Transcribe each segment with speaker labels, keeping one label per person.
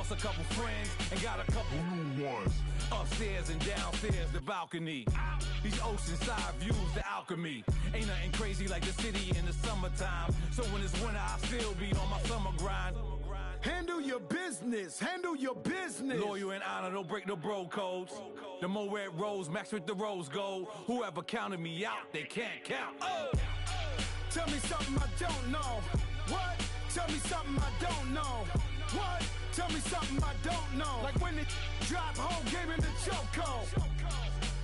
Speaker 1: lost a couple friends and got a couple new ones. Upstairs and downstairs, the balcony. These oceanside views, the alchemy. Ain't nothing crazy like the city in the summertime. So when it's winter, I still be on my summer grind.
Speaker 2: Handle your business. Handle your business.
Speaker 1: Loyal and honor, don't break the bro codes. The more red rose, max with the rose gold. Whoever counted me out, they can't count. Oh!
Speaker 2: Tell me something I don't know. What? Tell me something I don't know. What? Tell me something I don't know. Like when it drop whole game in the chokehold.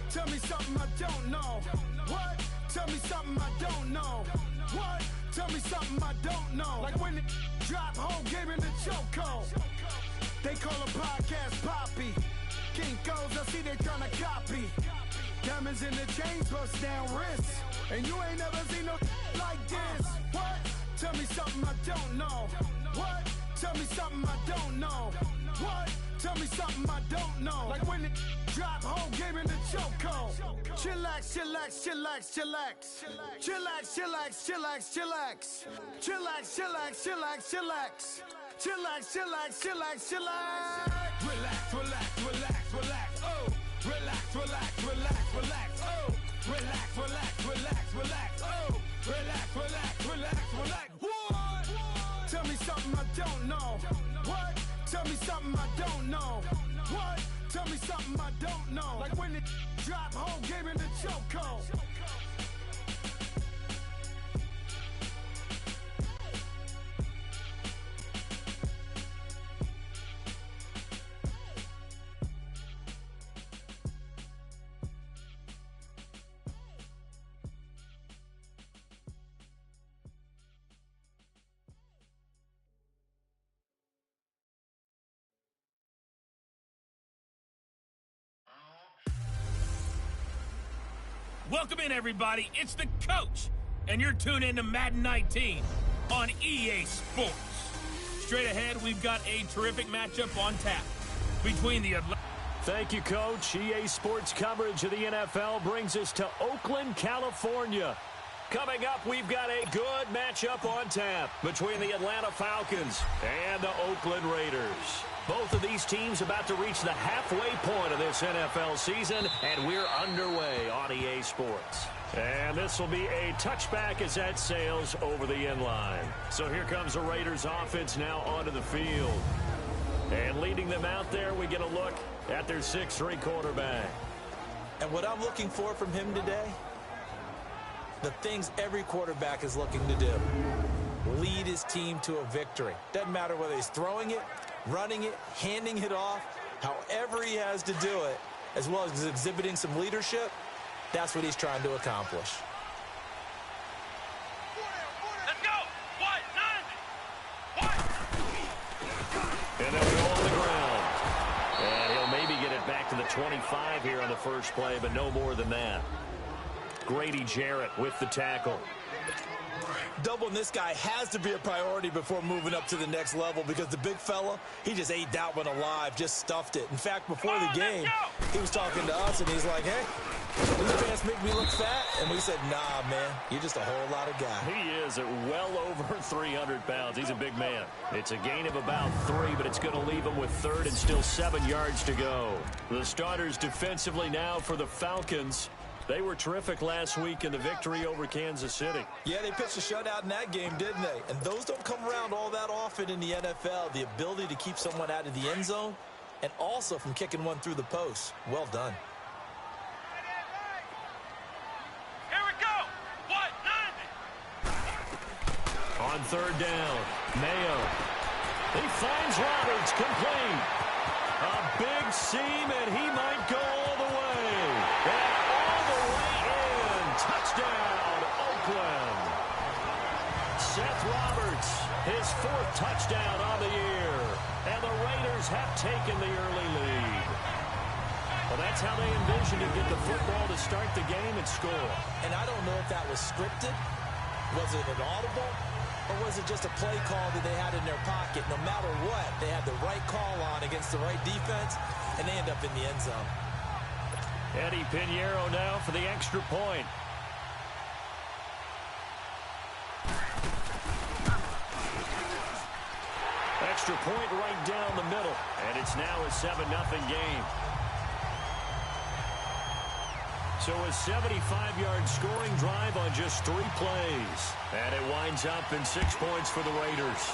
Speaker 2: Tell me something I don't know. What? Tell me something I don't know. What? Tell me something I don't know. Like when it drop whole game in the chokehold. They call a podcast Poppy. Kinkos, I see they tryna copy. Diamonds in the chains, bust down wrists. And you ain't never seen no like this. What? Tell me something I don't know. What? Tell me something I don't know. What? Tell me something I don't know. Like when it drop whole game in the chokehold. Chillax, chillax, chillax, chillax. Chillax, chillax, chillax, chillax. Chillax, chillax, chillax, chillax. Chillax, chillax, chillax, chillax.
Speaker 1: Relax, relax, relax, relax, oh. Relax, relax, relax, relax, oh. Relax, relax, relax, relax, oh. Relax, relax, relax, relax. What?
Speaker 2: Tell me something I don't know. What? Tell me something I don't know. What? Tell me something I don't know. Like when it drop whole game in the chokehold.
Speaker 3: Welcome in, everybody. It's the coach, and you're tuned in to Madden 19 on EA Sports. Straight ahead, we've got a terrific matchup on tap between the
Speaker 4: Thank you, Coach. EA Sports coverage of the NFL brings us to Oakland, California. Coming up, we've got a good matchup on tap between the Atlanta Falcons and the Oakland Raiders. Both of these teams about to reach the halfway point of this NFL season, and we're underway on EA Sports. And this will be a touchback as that sails over the end line. So here comes the Raiders offense now onto the field. And leading them out there, we get a look at their 6'3" quarterback.
Speaker 5: And what I'm looking for from him today, the things every quarterback is looking to do. Lead his team to a victory. Doesn't matter whether he's throwing it, running it, handing it off, however he has to do it, as well as exhibiting some leadership, that's what he's trying to accomplish.
Speaker 3: Let's go! What? 90! What?
Speaker 4: And they'll go on the ground. And he'll maybe get it back to the 25 here on the first play, but no more than that. Grady Jarrett with the tackle.
Speaker 5: Doubling this guy has to be a priority before moving up to the next level because the big fella, he just ate that one alive, just stuffed it. In fact, before the game, he was talking to us, and he's like, hey, these pants make me look fat. And we said, nah, man, you're just a whole lot of guy.
Speaker 4: He is at well over 300 pounds. He's a big man. It's a gain of about 3, but it's going to leave him with third and still 7 yards to go. The starters defensively now for the Falcons. They were terrific last week in the victory over Kansas City.
Speaker 5: Yeah, they pitched a shutout in that game, didn't they? And those don't come around all that often in the NFL. The ability to keep someone out of the end zone and also from kicking one through the post. Well done.
Speaker 3: Here we go! What? 90!
Speaker 4: On third down, Mayo. He finds Roberts, complete. A big seam, and he might go all the way. And all the way in. Touchdown, Oakland. Seth Roberts, his 4th touchdown on the year. And the Raiders have taken the early lead. Well, that's how they envisioned to get the football to start the game and score.
Speaker 5: And I don't know if that was scripted. Was it an audible? Or was it just a play call that they had in their pocket? No matter what, they had the right call on against the right defense, and they end up in the end zone.
Speaker 4: Eddie Pinheiro now for the extra point. That extra point right down the middle. And it's now a 7-0 game. So a 75-yard scoring drive on just 3 plays. And it winds up in 6 points for the Raiders.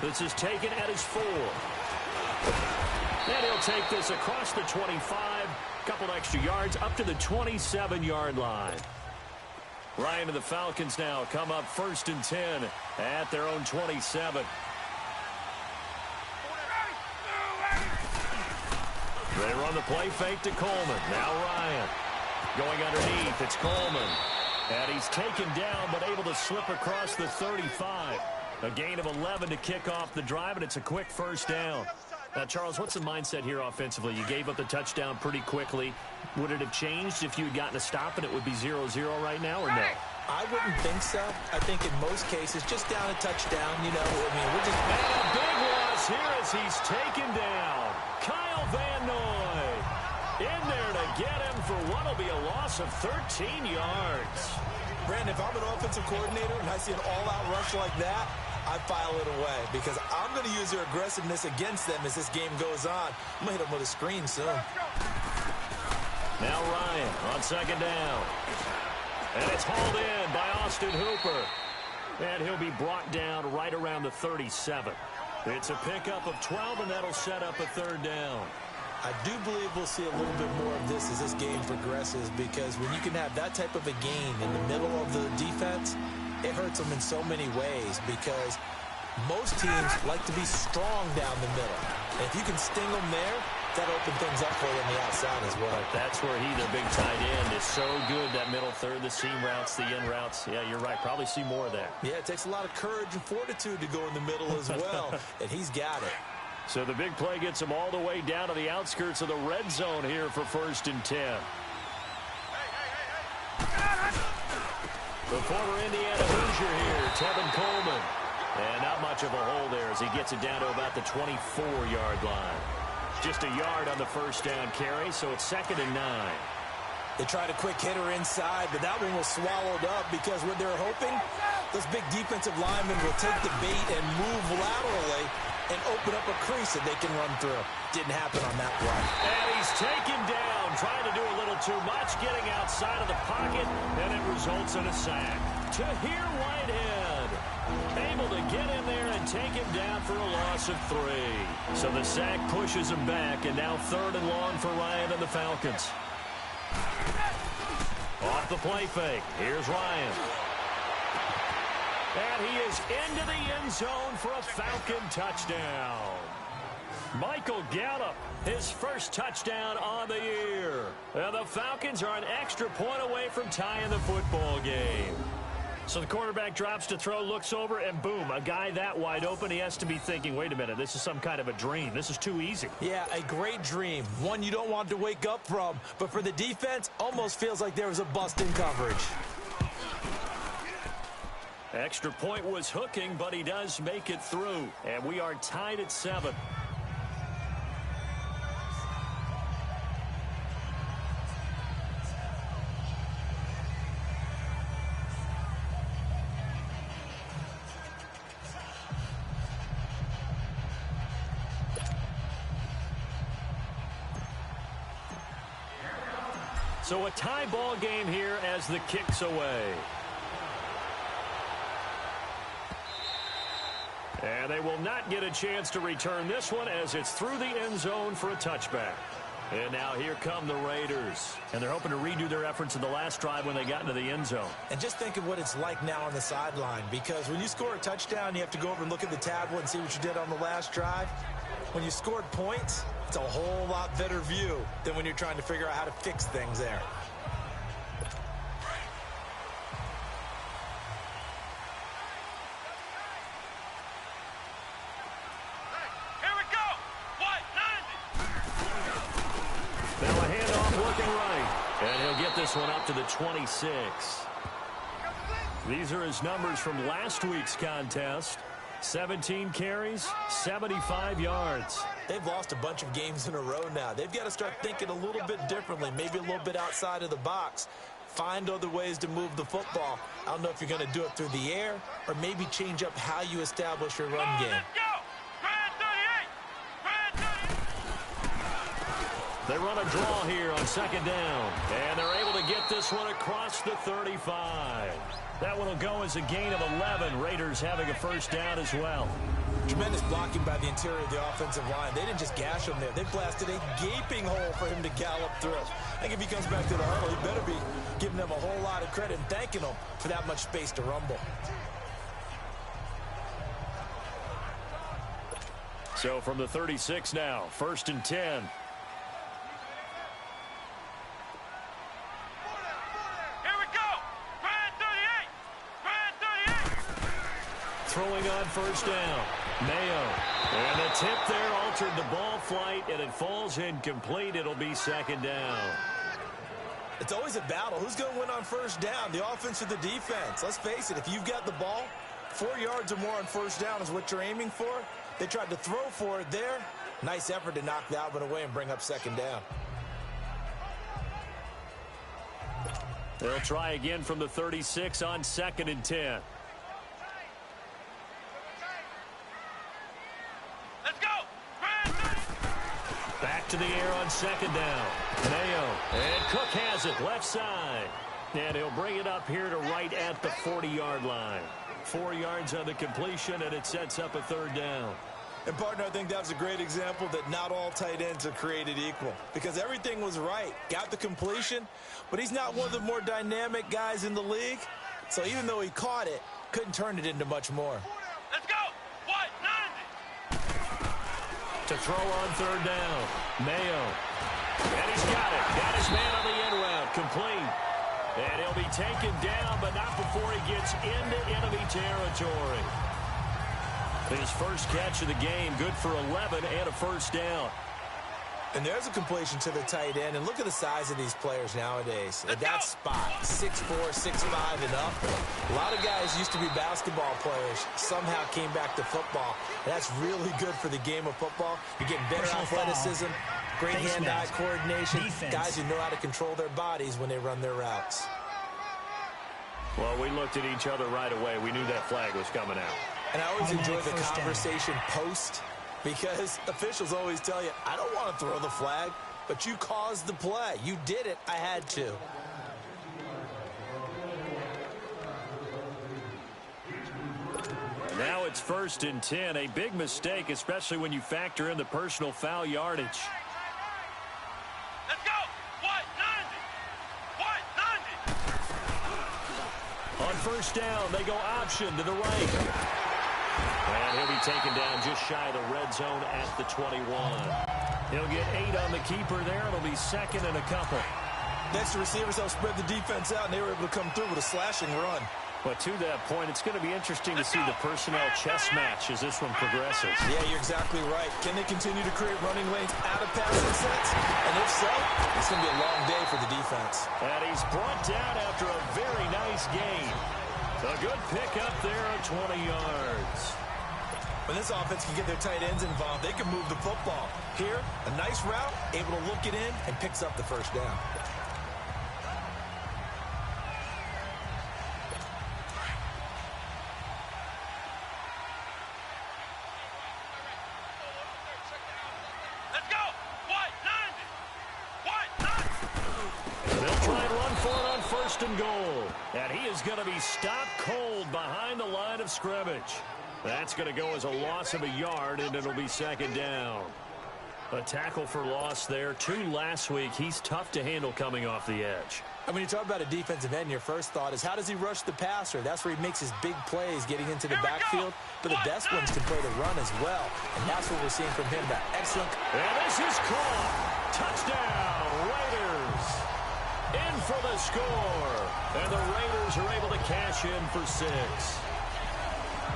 Speaker 4: This is taken at his 4. And he'll take this across the 25. Couple extra yards up to the 27-yard line. Ryan and the Falcons now come up 1st and 10 at their own 27. They run the play fake to Coleman. Now Ryan going underneath. It's Coleman. And he's taken down but able to slip across the 35. A gain of 11 to kick off the drive, and it's a quick 1st down. Now, Charles, what's the mindset here offensively? You gave up the touchdown pretty quickly. Would it have changed if you had gotten a stop and it would be 0-0 right now, or no?
Speaker 5: I wouldn't think so. I think in most cases, just down a touchdown, you know, I mean, we're just...
Speaker 4: And a big loss here as he's taken down. Kyle Van Noy in there to get him for what will be a loss of 13 yards.
Speaker 5: Brandon, if I'm an offensive coordinator and I see an all-out rush like that, I file it away because I'm going to use their aggressiveness against them as this game goes on. I'm going to hit them with a screen soon.
Speaker 4: Now Ryan on 2nd down. And it's hauled in by Austin Hooper. And he'll be brought down right around the 37. It's a pickup of 12, and that'll set up a 3rd down.
Speaker 5: I do believe we'll see a little bit more of this as this game progresses because when you can have that type of a gain in the middle of the defense, it hurts them in so many ways because most teams like to be strong down the middle. And if you can sting them there, that opens things up for you on the outside as well.
Speaker 4: But that's where their big tight end, is so good, that middle third, the seam routes, the in routes. Yeah, you're right. Probably see more of that.
Speaker 5: Yeah, it takes a lot of courage and fortitude to go in the middle as well, and he's got it.
Speaker 4: So the big play gets him all the way down to the outskirts of the red zone here for 1st and 10. The former Indiana Hoosier here, Tevin Coleman. And not much of a hole there as he gets it down to about the 24-yard line. Just a yard on the 1st down carry, so it's 2nd and 9.
Speaker 5: They tried a quick hitter inside, but that one was swallowed up because what they're hoping, those big defensive linemen will take the bait and move laterally and open up a crease that they can run through. Didn't happen on that play.
Speaker 4: And he's taken down, trying to do a little too much, getting outside of the pocket, and it results in a sack. Tahir Whitehead able to get in there and take him down for a loss of 3. So the sack pushes him back, and now 3rd and long for Ryan and the Falcons. Off the play fake, here's Ryan. And he is into the end zone for a Falcon touchdown. Michael Gallup, his first touchdown on the year. And the Falcons are an extra point away from tying the football game. So the quarterback drops to throw, looks over, and boom, a guy that wide open, he has to be thinking, wait a minute, this is some kind of a dream. This is too easy.
Speaker 5: Yeah, a great dream. One you don't want to wake up from. But for the defense, almost feels like there was a bust in coverage.
Speaker 4: Extra point was hooking, but he does make it through. And we are tied at 7. So a tie ball game here as the kick's away. And they will not get a chance to return this one as it's through the end zone for a touchback. And now here come the Raiders. And they're hoping to redo their efforts in the last drive when they got into the end zone.
Speaker 5: And just think of what it's like now on the sideline, because when you score a touchdown, you have to go over and look at the tablet and see what you did on the last drive. When you scored points, it's a whole lot better view than when you're trying to figure out how to fix things there.
Speaker 4: This one up to the 26. These are his numbers from last week's contest. 17 carries, 75 yards.
Speaker 5: They've lost a bunch of games in a row now. They've got to start thinking a little bit differently, maybe a little bit outside of the box. Find other ways to move the football. I don't know if you're going to do it through the air or maybe change up how you establish your run game.
Speaker 4: They run a draw here on second down, and they're able to get this one across the 35. That one will go as a gain of 11. Raiders having a first down as well.
Speaker 5: Tremendous blocking by the interior of the offensive line. They didn't just gash him there. They blasted a gaping hole for him to gallop through. I think if he comes back to the huddle, he better be giving them a whole lot of credit and thanking them for that much space to rumble.
Speaker 4: So from the 36 now, 1st and 10. Throwing on first down. Mayo. And the tip there altered the ball flight, and it falls incomplete. It'll be second down.
Speaker 5: It's always a battle. Who's going to win on first down, the offense or the defense? Let's face it, if you've got the ball, 4 yards or more on first down is what you're aiming for. They tried to throw for it there. Nice effort to knock that one away and bring up second down.
Speaker 4: They'll try again from the 36 on 2nd and 10. Back to the air on second down. Mayo. And Cook has it left side. And he'll bring it up here to right at the 40-yard line. 4 yards on the completion, and it sets up a third down.
Speaker 5: And, partner, I think that was a great example that not all tight ends are created equal. Because everything was right. Got the completion, but he's not one of the more dynamic guys in the league. So even though he caught it, couldn't turn it into much more.
Speaker 3: Let's go. What? 90.
Speaker 4: To throw on third down. Mayo. And he's got it. Got his man on the end route. Complete. And he'll be taken down, but not before he gets into enemy territory. His first catch of the game, good for 11 and a first down.
Speaker 5: And there's a completion to the tight end. And look at the size of these players nowadays. At that spot, 6'4", 6'5", and up. A lot of guys used to be basketball players, somehow came back to football. And that's really good for the game of football. You're getting better athleticism, great hand-eye coordination, guys who know how to control their bodies when they run their routes.
Speaker 4: Well, we looked at each other right away. We knew that flag was coming out.
Speaker 5: And I always enjoy the conversation post, because officials always tell you, I don't want to throw the flag, but you caused the play. You did it. I had to.
Speaker 4: Now it's 1st and 10. A big mistake, especially when you factor in the personal foul yardage.
Speaker 3: Let's go. What? 90.
Speaker 4: On first down, they go option to the right. And he'll be taken down just shy of the red zone at the 21. He'll get 8 on the keeper there. It'll be second and a couple.
Speaker 5: Next, the receivers help spread the defense out, and they were able to come through with a slashing run.
Speaker 4: But to that point, it's going to be interesting to see the personnel chess match as this one progresses.
Speaker 5: Yeah, you're exactly right. Can they continue to create running lanes out of passing sets? And if so, it's going to be a long day for the defense.
Speaker 4: And he's brought down after a very nice gain. A good pickup there at 20 yards.
Speaker 5: When this offense can get their tight ends involved, they can move the football. Here, a nice route, able to look it in, and picks up the first down.
Speaker 3: Let's go. What? 90.
Speaker 4: They'll try and run for it on 1st and goal. And he is going to be stopped cold behind the line of scrimmage. That's going to go as a loss of a yard, and it'll be second down. A tackle for loss there. 2 last week. He's tough to handle coming off the edge.
Speaker 5: And when you talk about a defensive end, your first thought is, how does he rush the passer? That's where he makes his big plays getting into the backfield. But the best ones can play the run as well. And that's what we're seeing from him. That excellent.
Speaker 4: And this is caught. Touchdown, Raiders. In for the score. And the Raiders are able to cash in for 6.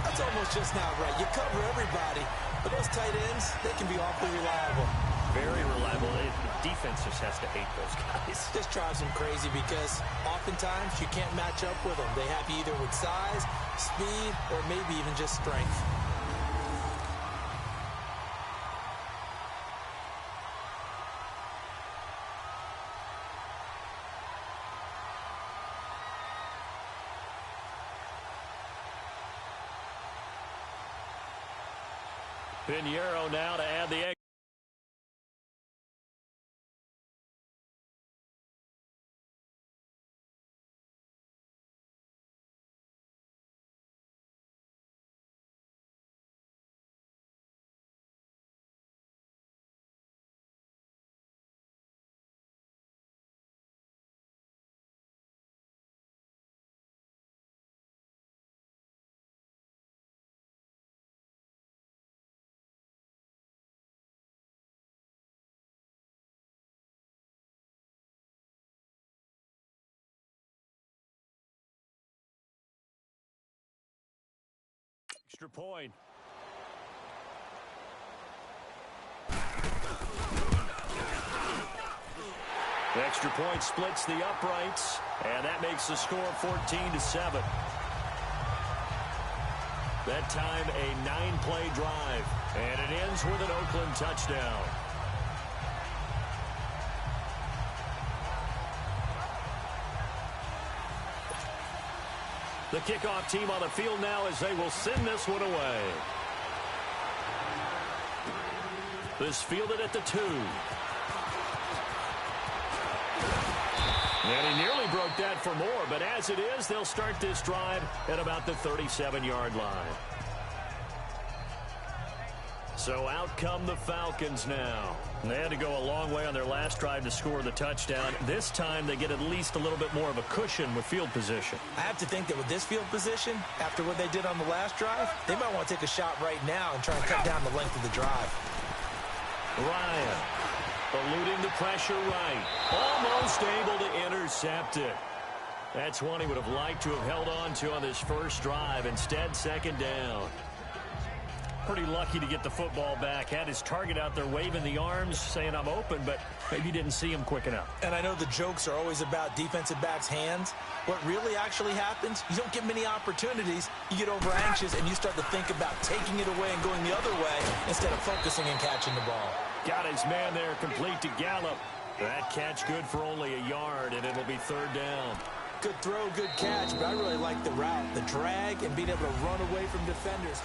Speaker 5: That's almost just not right. You cover everybody, but those tight ends, they can be awfully reliable.
Speaker 4: Very reliable. The defense just has to hate those guys.
Speaker 5: This drives them crazy because oftentimes you can't match up with them. They have you either with size, speed, or maybe even just strength.
Speaker 4: Pinheiro now to add the extra point. The extra point splits the uprights, and that makes the score 14-7. That time a 9-play drive, and it ends with an Oakland touchdown. The kickoff team on the field now as they will send this one away. This fielded at the 2. And he nearly broke that for more, but as it is, they'll start this drive at about the 37-yard line. So out come the Falcons now. They had to go a long way on their last drive to score the touchdown. This time they get at least a little bit more of a cushion with field position.
Speaker 5: I have to think that with this field position, after what they did on the last drive, they might want to take a shot right now and try and cut down the length of the drive.
Speaker 4: Ryan eluding the pressure right. Almost able to intercept it. That's one he would have liked to have held on to on this first drive. Instead, second down. Pretty lucky to get the football back. Had his target out there waving the arms, saying I'm open, but maybe didn't see him quick enough.
Speaker 5: And I know the jokes are always about defensive backs' hands. What really actually happens, you don't get many opportunities. You get over anxious and you start to think about taking it away and going the other way instead of focusing and catching the ball.
Speaker 4: Got his man there complete to Gallup. That catch good for only a yard, and it'll be third down.
Speaker 5: Good throw, good catch, but I really like the route, the drag, and being able to run away from defenders.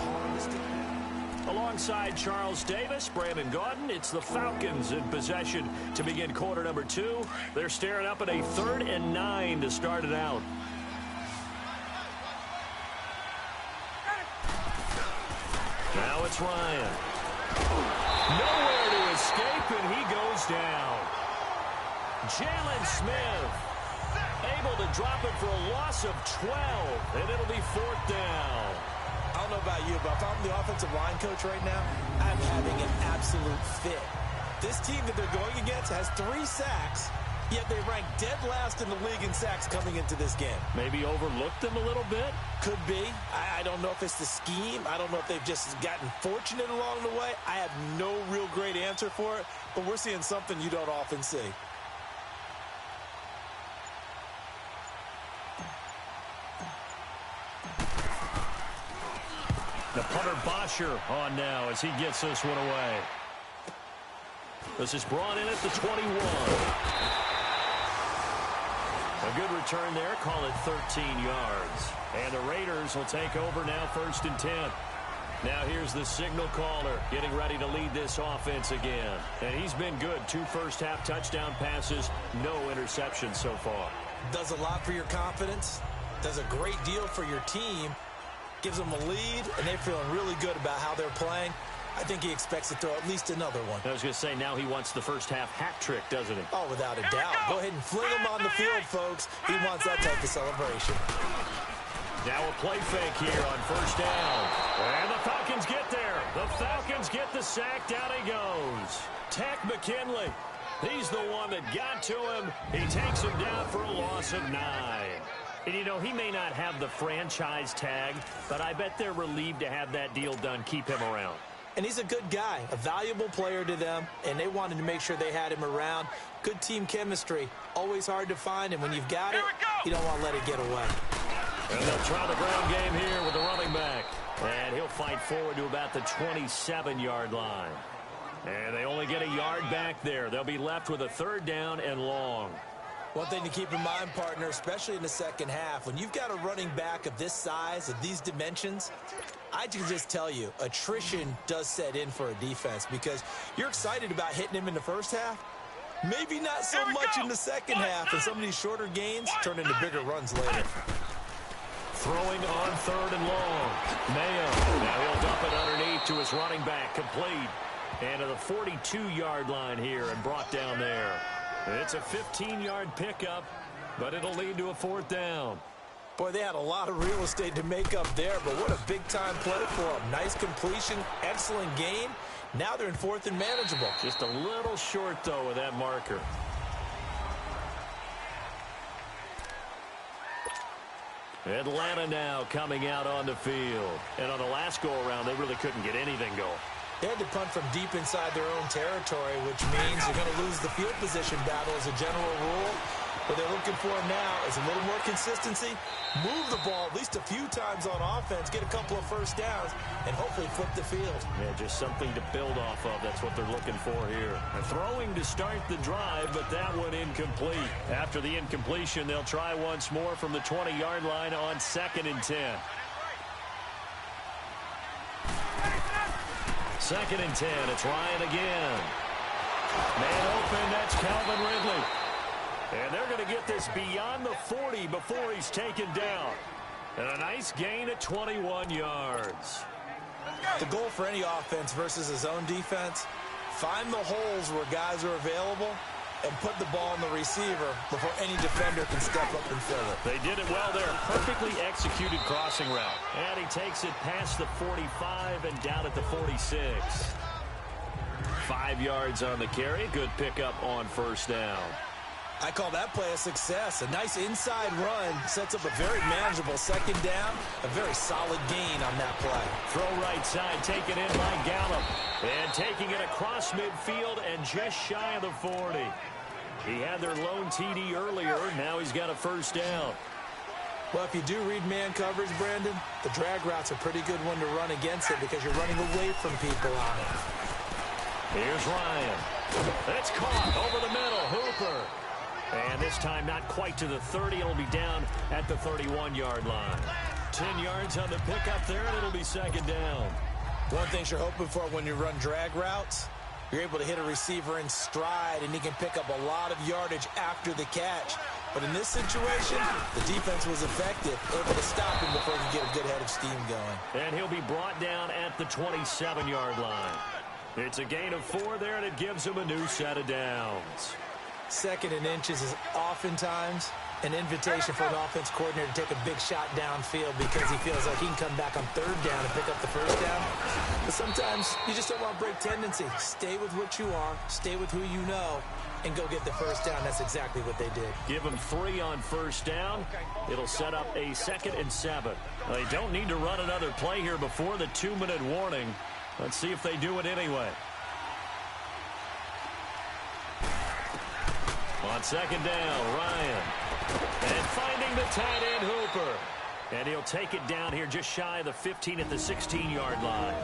Speaker 4: Alongside Charles Davis, Brandon Gaudin, it's the Falcons in possession to begin quarter number 2. They're staring up at a 3rd and 9 to start it out. Now it's Ryan. Nowhere to escape, and he goes down. Jalen Smith able to drop it for a loss of 12, and it'll be 4th down.
Speaker 5: I don't know about you, but if I'm the offensive line coach right now, I'm having an absolute fit. This team that they're going against has 3 sacks, yet they rank dead last in the league in sacks coming into this game.
Speaker 4: Maybe overlooked them a little bit?
Speaker 5: Could be. I don't know if it's the scheme. I don't know if they've just gotten fortunate along the way. I have no real great answer for it, but we're seeing something you don't often see.
Speaker 4: The punter Bosher on now as he gets this one away. This is brought in at the 21. A good return there. Call it 13 yards. And the Raiders will take over now 1st and 10. Now here's the signal caller getting ready to lead this offense again. And he's been good. 2 first-half touchdown passes, no interceptions so far.
Speaker 5: Does a lot for your confidence. Does a great deal for your team. Gives them a lead, and they're feeling really good about how they're playing. I think he expects to throw at least another one.
Speaker 4: I was going to say, now he wants the first-half hat trick, doesn't he?
Speaker 5: Oh, without a doubt. Go ahead and fling him on the field, folks. He wants that type of celebration.
Speaker 4: Now a play fake here on 1st down. And the Falcons get there. The Falcons get the sack. Down he goes. Tech McKinley. He's the one that got to him. He takes him down for a loss of 9. And, you know, he may not have the franchise tag, but I bet they're relieved to have that deal done, keep him around.
Speaker 5: And he's a good guy, a valuable player to them, and they wanted to make sure they had him around. Good team chemistry, always hard to find, and when you've got it, you don't want to let it get away.
Speaker 4: And they'll try the ground game here with the running back. And he'll fight forward to about the 27-yard line. And they only get a yard back there. They'll be left with a 3rd down and long.
Speaker 5: One thing to keep in mind, partner, especially in the second half, when you've got a running back of this size, of these dimensions, I can just tell you, attrition does set in for a defense because you're excited about hitting him in the first half. Maybe not so much in the second half, and some of these shorter gains turn into bigger runs later.
Speaker 4: Throwing on 3rd and long. Mayo. Now he'll dump it underneath to his running back. Complete. And to the 42-yard line here and brought down there. It's a 15-yard pickup, but it'll lead to a 4th down.
Speaker 5: Boy, they had a lot of real estate to make up there, but what a big-time play for them. Nice completion, excellent gain. Now they're in 4th and manageable.
Speaker 4: Just a little short, though, with that marker. Atlanta now coming out on the field. And on the last go-around, they really couldn't get anything going.
Speaker 5: They had to punt from deep inside their own territory, which means they're going to lose the field position battle as a general rule. What they're looking for now is a little more consistency, move the ball at least a few times on offense, get a couple of first downs, and hopefully flip the field.
Speaker 4: Yeah, just something to build off of. That's what they're looking for here. Throwing to start the drive, but that one incomplete. After the incompletion, they'll try once more from the 20-yard line on 2nd and 10. 2nd and 10. It's Ryan again. Man open. That's Calvin Ridley. And they're going to get this beyond the 40 before he's taken down. And a nice gain at 21 yards.
Speaker 5: The goal for any offense versus his own defense, find the holes where guys are available and put the ball on the receiver before any defender can step up and fill it.
Speaker 4: They did it well there. Perfectly executed crossing route. And he takes it past the 45 and down at the 46. 5 yards on the carry. Good pickup on 1st down.
Speaker 5: I call that play a success. A nice inside run sets up a very manageable 2nd down. A very solid gain on that play.
Speaker 4: Throw right side, taken in by Gallup. And taking it across midfield and just shy of the 40. He had their lone TD earlier. Now he's got a 1st down.
Speaker 5: Well, if you do read man coverage, Brandon, the drag route's a pretty good one to run against it because you're running away from people on it.
Speaker 4: Here's Ryan. It's caught over the middle. Hooper. And this time not quite to the 30. It'll be down at the 31-yard line. 10 yards on the pickup there, and it'll be 2nd down.
Speaker 5: One thing you're hoping for when you run drag routes, you're able to hit a receiver in stride, and he can pick up a lot of yardage after the catch. But in this situation, the defense was effective, able to stop him before he could get a good head of steam going.
Speaker 4: And he'll be brought down at the 27-yard line. It's a gain of 4 there, and it gives him a new set of downs.
Speaker 5: 2nd and inches is oftentimes an invitation for an offense coordinator to take a big shot downfield because he feels like he can come back on 3rd down and pick up the 1st down. But sometimes you just don't want to break tendency. Stay with what you are, stay with who you know, and go get the 1st down. That's exactly what they did.
Speaker 4: Give him 3 on 1st down. It'll set up a 2nd and 7. They don't need to run another play here before the 2-minute warning. Let's see if they do it anyway. On 2nd down, Ryan. And finding the tight end, Hooper. And he'll take it down here just shy of the 15 at the 16-yard line.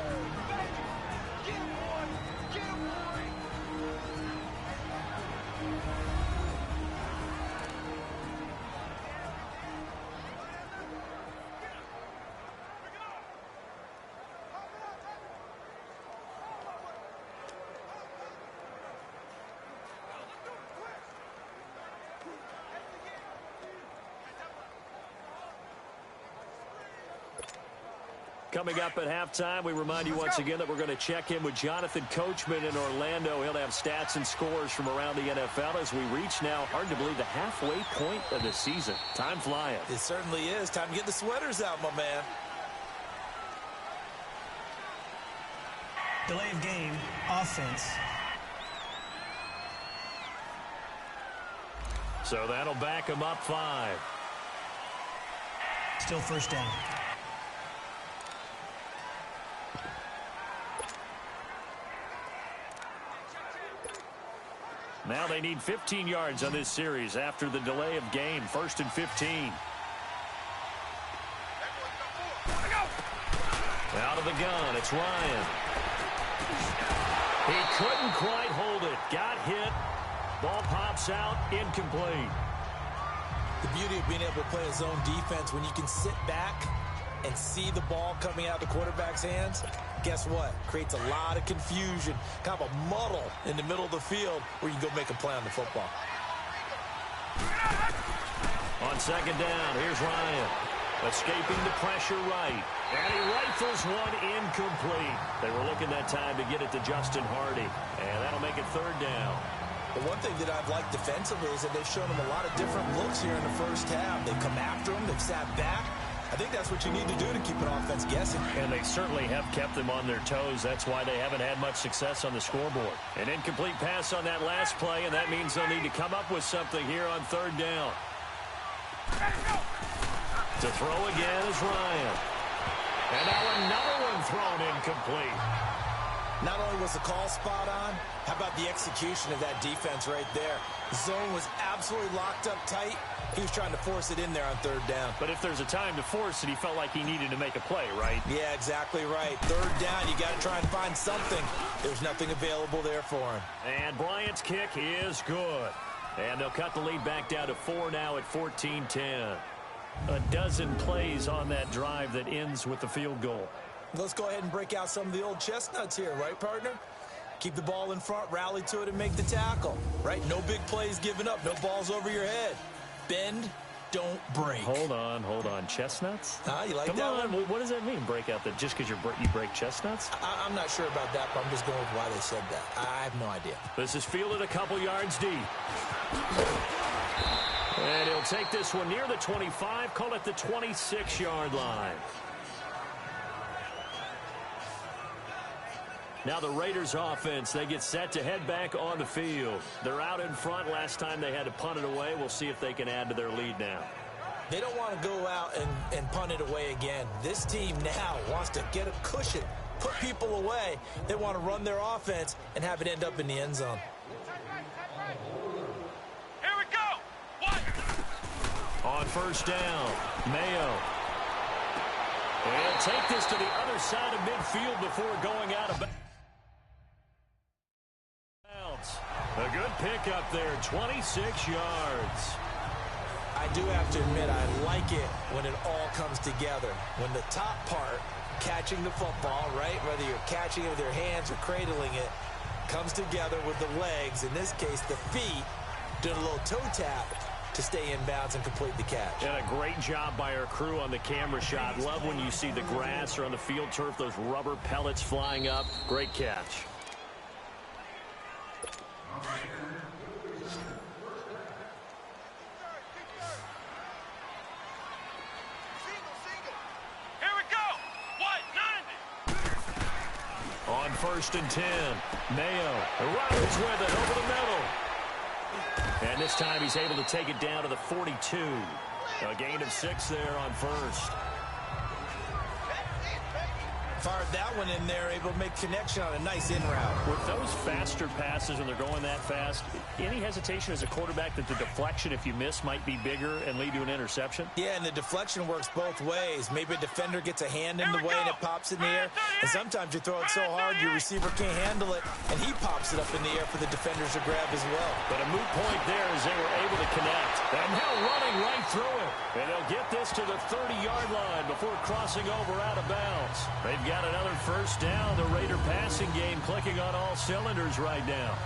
Speaker 4: Coming up at halftime, we remind you once again that we're going to check in with Jonathan Coachman in Orlando. He'll have stats and scores from around the NFL as we reach now, hard to believe, the halfway point of the season. Time flying.
Speaker 5: It certainly is. Time to get the sweaters out, my man.
Speaker 6: Delay of game, offense.
Speaker 4: So that'll back him up 5.
Speaker 6: Still 1st down.
Speaker 4: Now they need 15 yards on this series after the delay of game. 1st and 15. Out of the gun, it's Ryan. He couldn't quite hold it. Got hit. Ball pops out, incomplete.
Speaker 5: The beauty of being able to play a zone defense when you can sit back and see the ball coming out of the quarterback's hands, guess what? Creates a lot of confusion, kind of a muddle in the middle of the field where you can go make a play on the football.
Speaker 4: On second down, here's Ryan. Escaping the pressure right. And he rifles one incomplete. They were looking that time to get it to Justin Hardy. And that'll make it third down.
Speaker 5: The one thing that I've liked defensively is that they've shown him a lot of different looks here in the first half. They've come after him. They've sat back. I think that's what you need to do to keep an offense guessing.
Speaker 4: And they certainly have kept them on their toes. That's why they haven't had much success on the scoreboard. An incomplete pass on that last play, and that means they'll need to come up with something here on third down. To throw again is Ryan. And now another one thrown incomplete.
Speaker 5: Not only was the call spot on, how about the execution of that defense right there? The zone was absolutely locked up tight. He was trying to force it in there on third down.
Speaker 4: But if there's a time to force it, he felt like he needed to make a play, right?
Speaker 5: Yeah, exactly right. Third down, you got to try and find something. There's nothing available there for him.
Speaker 4: And Bryant's kick is good. And they'll cut the lead back down to 4 now at 14-10. A dozen plays on that drive that ends with the field goal.
Speaker 5: Let's go ahead and break out some of the old chestnuts here, right, partner? Keep the ball in front, rally to it, and make the tackle, right? No big plays given up, no balls over your head. Bend, don't break.
Speaker 4: Hold on. Chestnuts?
Speaker 5: You like
Speaker 4: Come
Speaker 5: that
Speaker 4: on.
Speaker 5: one?
Speaker 4: What does that mean, break out that just because you break chestnuts?
Speaker 5: I'm not sure about that, but I'm just going with why they said that. I have no idea.
Speaker 4: This is fielded a couple yards deep. And he'll take this one near the 25, call it the 26-yard line. Now the Raiders offense, they get set to head back on the field. They're out in front. Last time they had to punt it away. We'll see if they can add to their lead now.
Speaker 5: They don't want to go out and punt it away again. This team now wants to get a cushion, put people away. They want to run their offense and have it end up in the end zone.
Speaker 3: Here we go. What?
Speaker 4: On first down, Mayo. He'll take this to the other side of midfield before going out of bounds. A good pickup there, 26 yards.
Speaker 5: I do have to admit, I like it when it all comes together. When the top part, catching the football, right, whether you're catching it with your hands or cradling it, comes together with the legs, in this case the feet, doing a little toe tap to stay in bounds and complete the catch.
Speaker 4: And a great job by our crew on the camera shot. Love when you see the grass or on the field turf, those rubber pellets flying up. Great catch.
Speaker 3: Here we go. What? 90.
Speaker 4: On first and 10, Mayo runs with it over the middle. And this time he's able to take it down to the 42. A gain of 6 there on first.
Speaker 5: Fired that one in there, able to make connection on a nice in route.
Speaker 4: With those faster passes when they're going that fast, any hesitation as a quarterback that the deflection, if you miss, might be bigger and lead to an interception?
Speaker 5: Yeah, and the deflection works both ways. Maybe a defender gets a hand in the way and it pops in the air. And sometimes you throw it so hard your receiver can't handle it, and he pops it up in the air for the defenders to grab as well.
Speaker 4: But a moot point there as they were able to connect. And now running right through it. And they'll get this to the 30-yard line before crossing over out of bounds. They've got another first down. The Raider passing game clicking on all cylinders right now.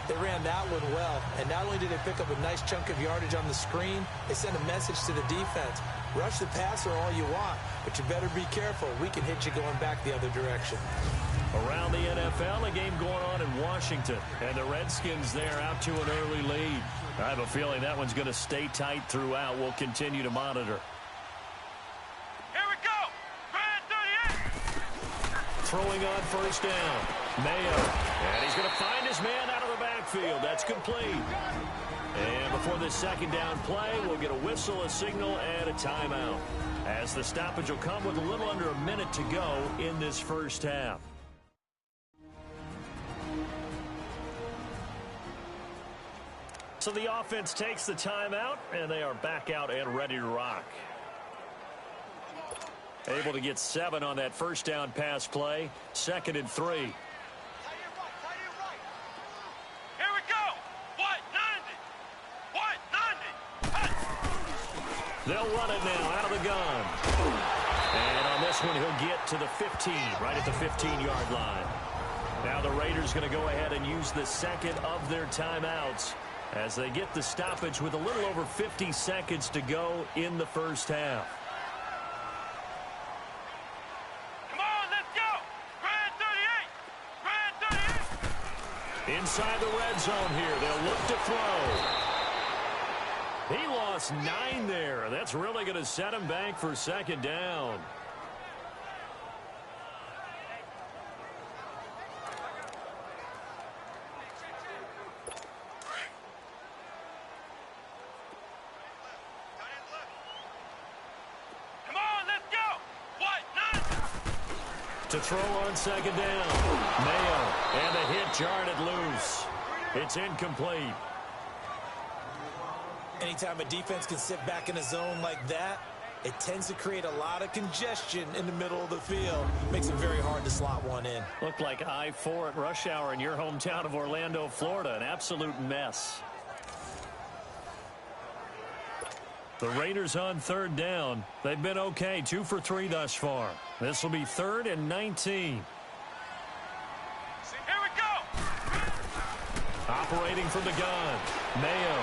Speaker 5: They ran that one well, and not only did they pick up a nice chunk of yardage on the screen, they sent a message to the defense. Rush the passer all you want, but you better be careful. We can hit you going back the other direction.
Speaker 4: Around the NFL, a game going on in Washington, and the Redskins there out to an early lead. I have a feeling that one's going to stay tight throughout. We'll continue to monitor.
Speaker 3: Here we go. Brad 38.
Speaker 4: Throwing on first down, Mayo. And he's going to find his man out of the backfield. That's complete. And before this second down play, we'll get a whistle, a signal, and a timeout. As the stoppage will come with a little under a minute to go in this first half. So the offense takes the timeout, and they are back out and ready to rock. Able to get 7 on that first down pass play. 2nd and 3.
Speaker 3: Here we go. What? 90. What? 90.
Speaker 4: They'll run it now out of the gun. And on this one, he'll get to the 15, right at the 15-yard line. Now the Raiders going to go ahead and use the second of their timeouts as they get the stoppage with a little over 50 seconds to go in the first half.
Speaker 3: Come on, let's go! Brand 38! Brand 38!
Speaker 4: Inside the red zone here, they'll look to throw. He lost 9 there. That's really going to set him back for second down.
Speaker 3: Come on, let's go! What? None?
Speaker 4: To throw on second down. Mayo, and a hit jarred it loose. It's incomplete.
Speaker 5: Anytime a defense can sit back in a zone like that, it tends to create a lot of congestion in the middle of the field. Makes it very hard to slot one in.
Speaker 4: Looked like I-4 at rush hour in your hometown of Orlando, Florida. An absolute mess. The Raiders on third down. They've been okay, 2 for 3 thus far. This will be 3rd and 19.
Speaker 3: Here we go!
Speaker 4: Operating from the gun. Mayo.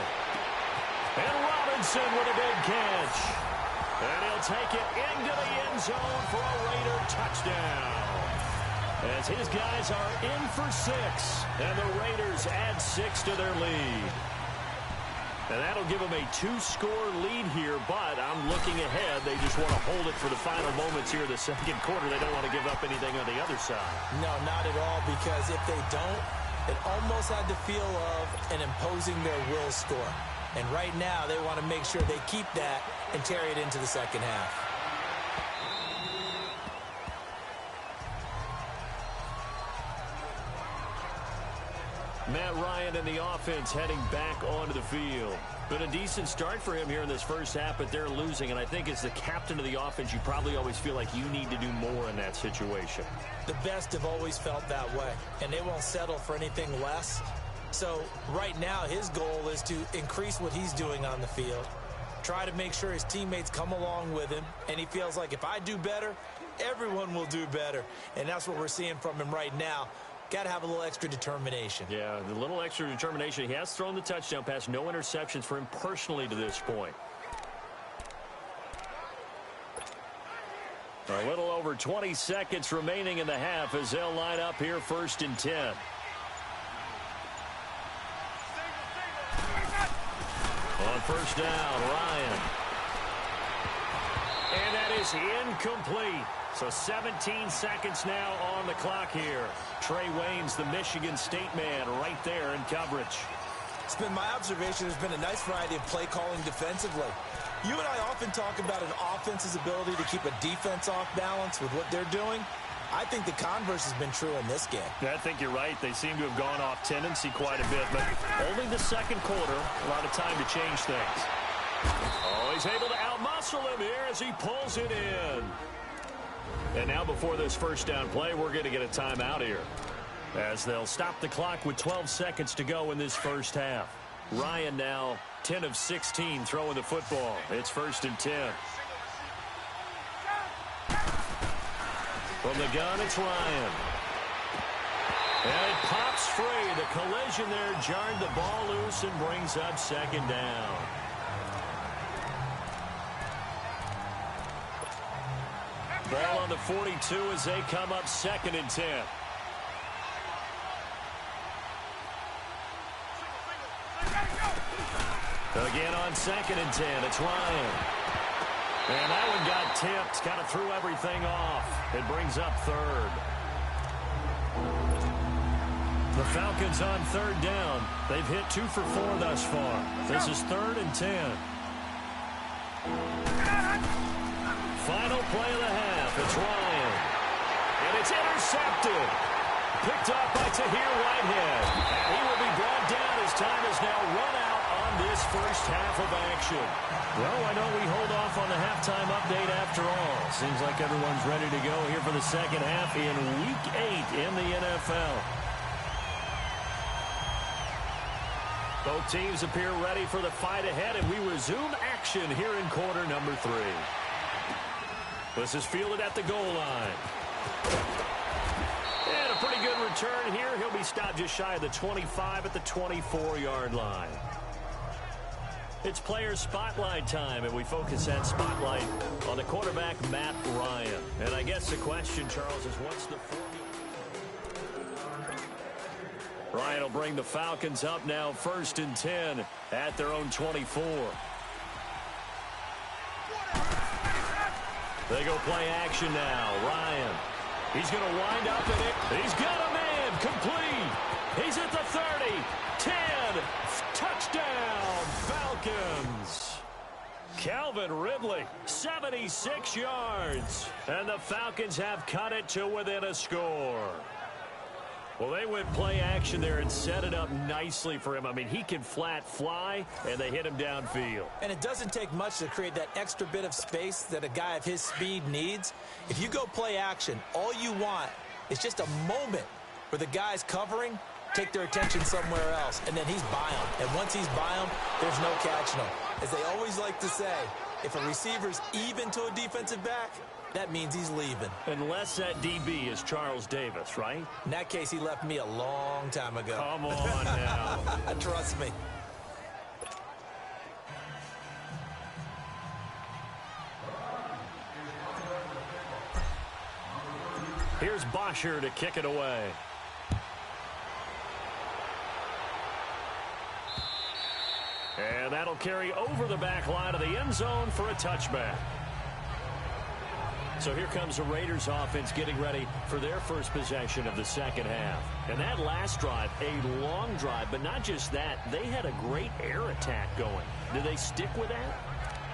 Speaker 4: And Robinson with a big catch. And he'll take it into the end zone for a Raider touchdown. As his guys are in for 6. And the Raiders add 6 to their lead. And that'll give them a 2-score lead here, but I'm looking ahead. They just want to hold it for the final moments here in the second quarter. They don't want to give up anything on the other side.
Speaker 5: No, not at all, because if they don't, it almost had the feel of an imposing their will score. And right now, they want to make sure they keep that and carry it into the second half.
Speaker 4: Matt Ryan and the offense heading back onto the field. Been a decent start for him here in this first half, but they're losing. And I think as the captain of the offense, you probably always feel like you need to do more in that situation.
Speaker 5: The best have always felt that way, and they won't settle for anything less. So right now, his goal is to increase what he's doing on the field, try to make sure his teammates come along with him, and he feels like if I do better, everyone will do better. And that's what we're seeing from him right now. Got to have a little extra determination.
Speaker 4: Yeah, the little extra determination. He has thrown the touchdown pass. No interceptions for him personally to this point. A little over 20 seconds remaining in the half as they'll line up here 1st and 10. On first down, Ryan. And that is incomplete. So 17 seconds now on the clock here. Trey Waynes, the Michigan State man, right there in coverage.
Speaker 5: It's been my observation there's been a nice variety of play calling defensively. You and I often talk about an offense's ability to keep a defense off balance with what they're doing. I think the converse has been true in this game.
Speaker 4: I think you're right. They seem to have gone off tendency quite a bit, but only the second quarter, a lot of time to change things. Oh, he's able to outmuscle him here as he pulls it in. And now before this first down play, we're going to get a timeout here, as they'll stop the clock with 12 seconds to go in this first half. Ryan now 10 of 16 throwing the football. It's 1st and 10. From the gun, it's Ryan. And it pops free. The collision there jarred the ball loose and brings up second down. Ball on the 42 as they come up 2nd and 10. Again on 2nd and 10, it's Ryan. And that one got tipped, kind of threw everything off. It brings up 3rd. The Falcons on 3rd down. They've hit 2 for 4 thus far. This is 3rd and 10. Final play of the half. It's Ryan. And it's intercepted. Picked up by Tahir Whitehead. And he will be brought down as time is now run out on this first half of action. Well, why don't we hold off on the halftime update after all? Seems like everyone's ready to go here for the second half in Week 8 in the NFL. Both teams appear ready for the fight ahead, and we resume action here in quarter number 3. This is fielded at the goal line. And a pretty good return here. He'll be stopped just shy of the 25 at the 24-yard line. It's player spotlight time, and we focus that spotlight on the quarterback, Matt Ryan. And I guess the question, Charles, is what's the formula? Ryan will bring the Falcons up now 1st and 10 at their own 24. They go play action now. Ryan. He's going to wind up in it. He's got a man. Complete. He's at the 30. 10. Touchdown, Falcons. Calvin Ridley, 76 yards. And the Falcons have cut it to within a score. Well, they went play action there and set it up nicely for him. I mean, he can flat fly, and they hit him downfield.
Speaker 5: And it doesn't take much to create that extra bit of space that a guy of his speed needs. If you go play action, all you want is just a moment where the guy's covering, take their attention somewhere else, and then he's by him. And once he's by him, there's no catching him. As they always like to say, if a receiver's even to a defensive back, that means he's leaving.
Speaker 4: Unless that DB is Charles Davis, right?
Speaker 5: In that case, he left me a long time ago.
Speaker 4: Come on now.
Speaker 5: Trust me.
Speaker 4: Here's Bosher to kick it away. And that'll carry over the back line of the end zone for a touchback. So here comes the Raiders offense getting ready for their first possession of the second half. And that last drive, a long drive, but not just that, they had a great air attack going. Do they stick with that?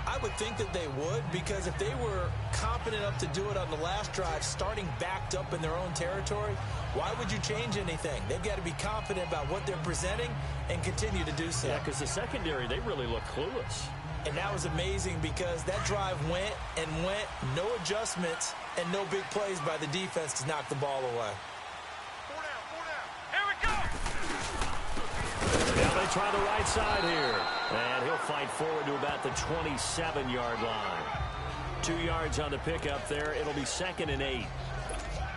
Speaker 5: I would think that they would, because if they were confident enough to do it on the last drive, starting backed up in their own territory, why would you change anything? They've got to be confident about what they're presenting and continue to do so.
Speaker 4: Yeah, because the secondary, they really look clueless.
Speaker 5: And that was amazing because that drive went and went, no adjustments, and no big plays by the defense to knock the ball away.
Speaker 2: 4 down. Here we go!
Speaker 4: Now they try the right side here. And he'll fight forward to about the 27-yard line. 2 yards on the pickup there. It'll be 2nd and 8.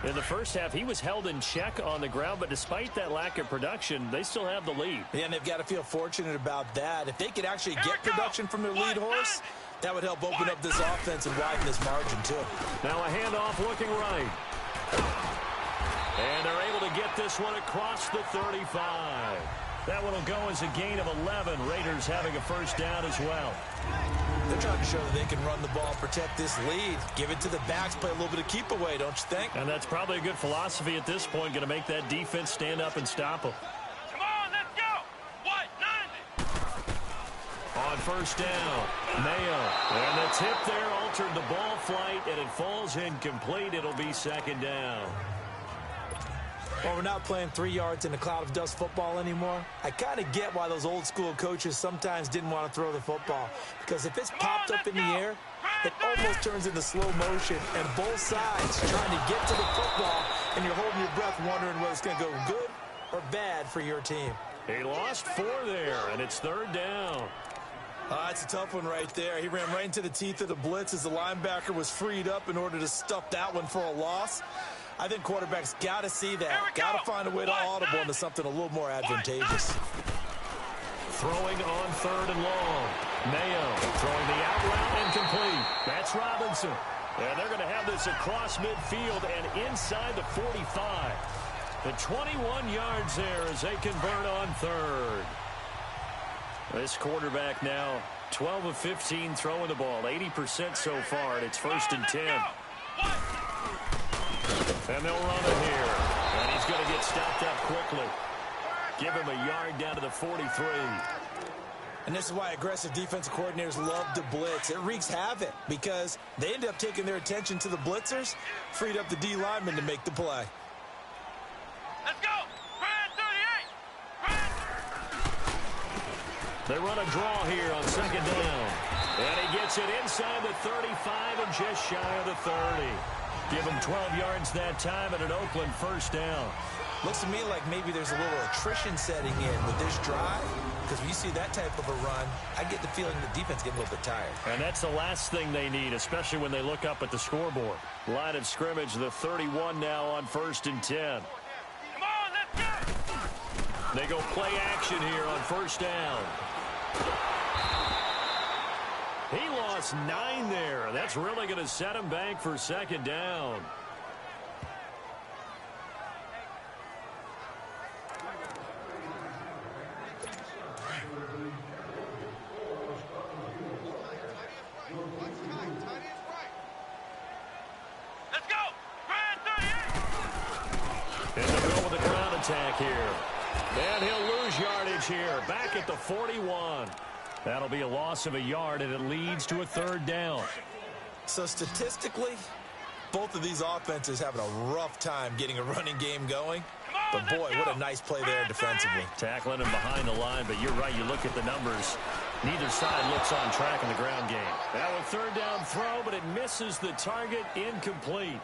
Speaker 4: In the first half, he was held in check on the ground, but despite that lack of production, they still have the lead.
Speaker 5: Yeah, and they've got to feel fortunate about that. If they could actually get production from their lead horse, that would help open up this offense and widen this margin, too.
Speaker 4: Now a handoff looking right. And they're able to get this one across the 35. That one will go as a gain of 11. Raiders having a first down as well.
Speaker 5: They're trying to show that they can run the ball, protect this lead. Give it to the backs, play a little bit of keep away, don't you think?
Speaker 4: And that's probably a good philosophy at this point, going to make that defense stand up and stop them.
Speaker 2: Come on, let's go! What? 90!
Speaker 4: On first down, Mayo. And the tip there altered the ball flight, and it falls incomplete. It'll be 2nd down.
Speaker 5: Well, we're not playing 3 yards in a cloud of dust football anymore. I kind of get why those old school coaches sometimes didn't want to throw the football. Because if it's popped up in the air, it almost turns into slow motion. And both sides trying to get to the football, and you're holding your breath wondering whether it's going to go good or bad for your team.
Speaker 4: He lost 4 there, and it's 3rd down.
Speaker 5: That's a tough one right there. He ran right into the teeth of the blitz as the linebacker was freed up in order to stuff that one for a loss. I think quarterbacks got to see that. Got to find a way to audible into something a little more advantageous.
Speaker 4: Throwing on 3rd and long. Mayo throwing the out route incomplete. That's Robinson. And they're going to have this across midfield and inside the 45. The 21 yards there as they convert on 3rd. This quarterback now 12 of 15 throwing the ball. 80% so far, and it's 1st and 10. And they'll run it here. And he's going to get stopped up quickly. Give him a yard down to the 43.
Speaker 5: And this is why aggressive defensive coordinators love to blitz. It wreaks havoc because they end up taking their attention to the blitzers, freed up the D lineman to make the play.
Speaker 2: Let's go!
Speaker 4: They run a draw here on 2nd down. And he gets it inside the 35 and just shy of the 30. Give him 12 yards that time and an Oakland 1st down.
Speaker 5: Looks to me like maybe there's a little attrition setting in with this drive. because when you see that type of a run, I get the feeling the defense getting a little bit tired.
Speaker 4: And that's the last thing they need, especially when they look up at the scoreboard. Line of scrimmage, the 31 now on 1st and 10.
Speaker 3: Come on, let's go!
Speaker 4: They go play action here on 1st down. He lost 9 there. That's really going to set him back for 2nd down.
Speaker 3: Let's go!
Speaker 4: And they'll go with the ground attack here. And he'll lose yardage here. Back at the 41. That'll be a loss of a yard, and it leads to a 3rd down.
Speaker 5: So statistically, both of these offenses having a rough time getting a running game going. But boy, what a nice play there defensively.
Speaker 4: Tackling him behind the line, but you're right. You look at the numbers. Neither side looks on track in the ground game. Now a 3rd down throw, but it misses the target, incomplete.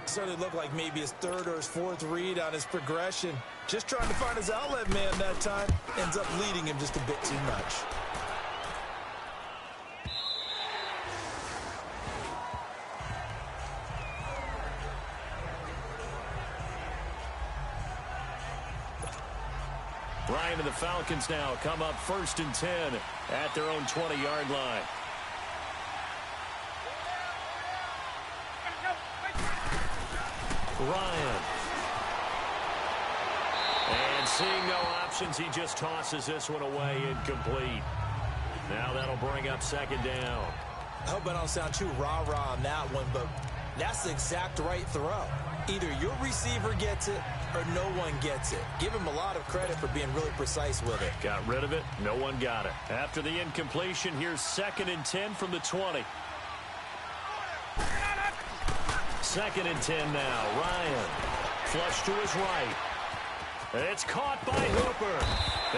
Speaker 5: Certainly looked like maybe his 3rd or his 4th read on his progression. Just trying to find his outlet man that time. Ends up leading him just a bit too much.
Speaker 4: Ryan and the Falcons now come up 1st and 10 at their own 20-yard line. Ryan. And seeing no options, he just tosses this one away, incomplete. Now that'll bring up 2nd down.
Speaker 5: I hope I don't sound too rah-rah on that one, but that's the exact right throw. Either your receiver gets it or no one gets it. Give him a lot of credit for being really precise with it.
Speaker 4: Got rid of it. No one got it. After the incompletion, here's 2nd and 10 from the 20. 2nd and 10 now. Ryan. Flush to his right. It's caught by Hooper.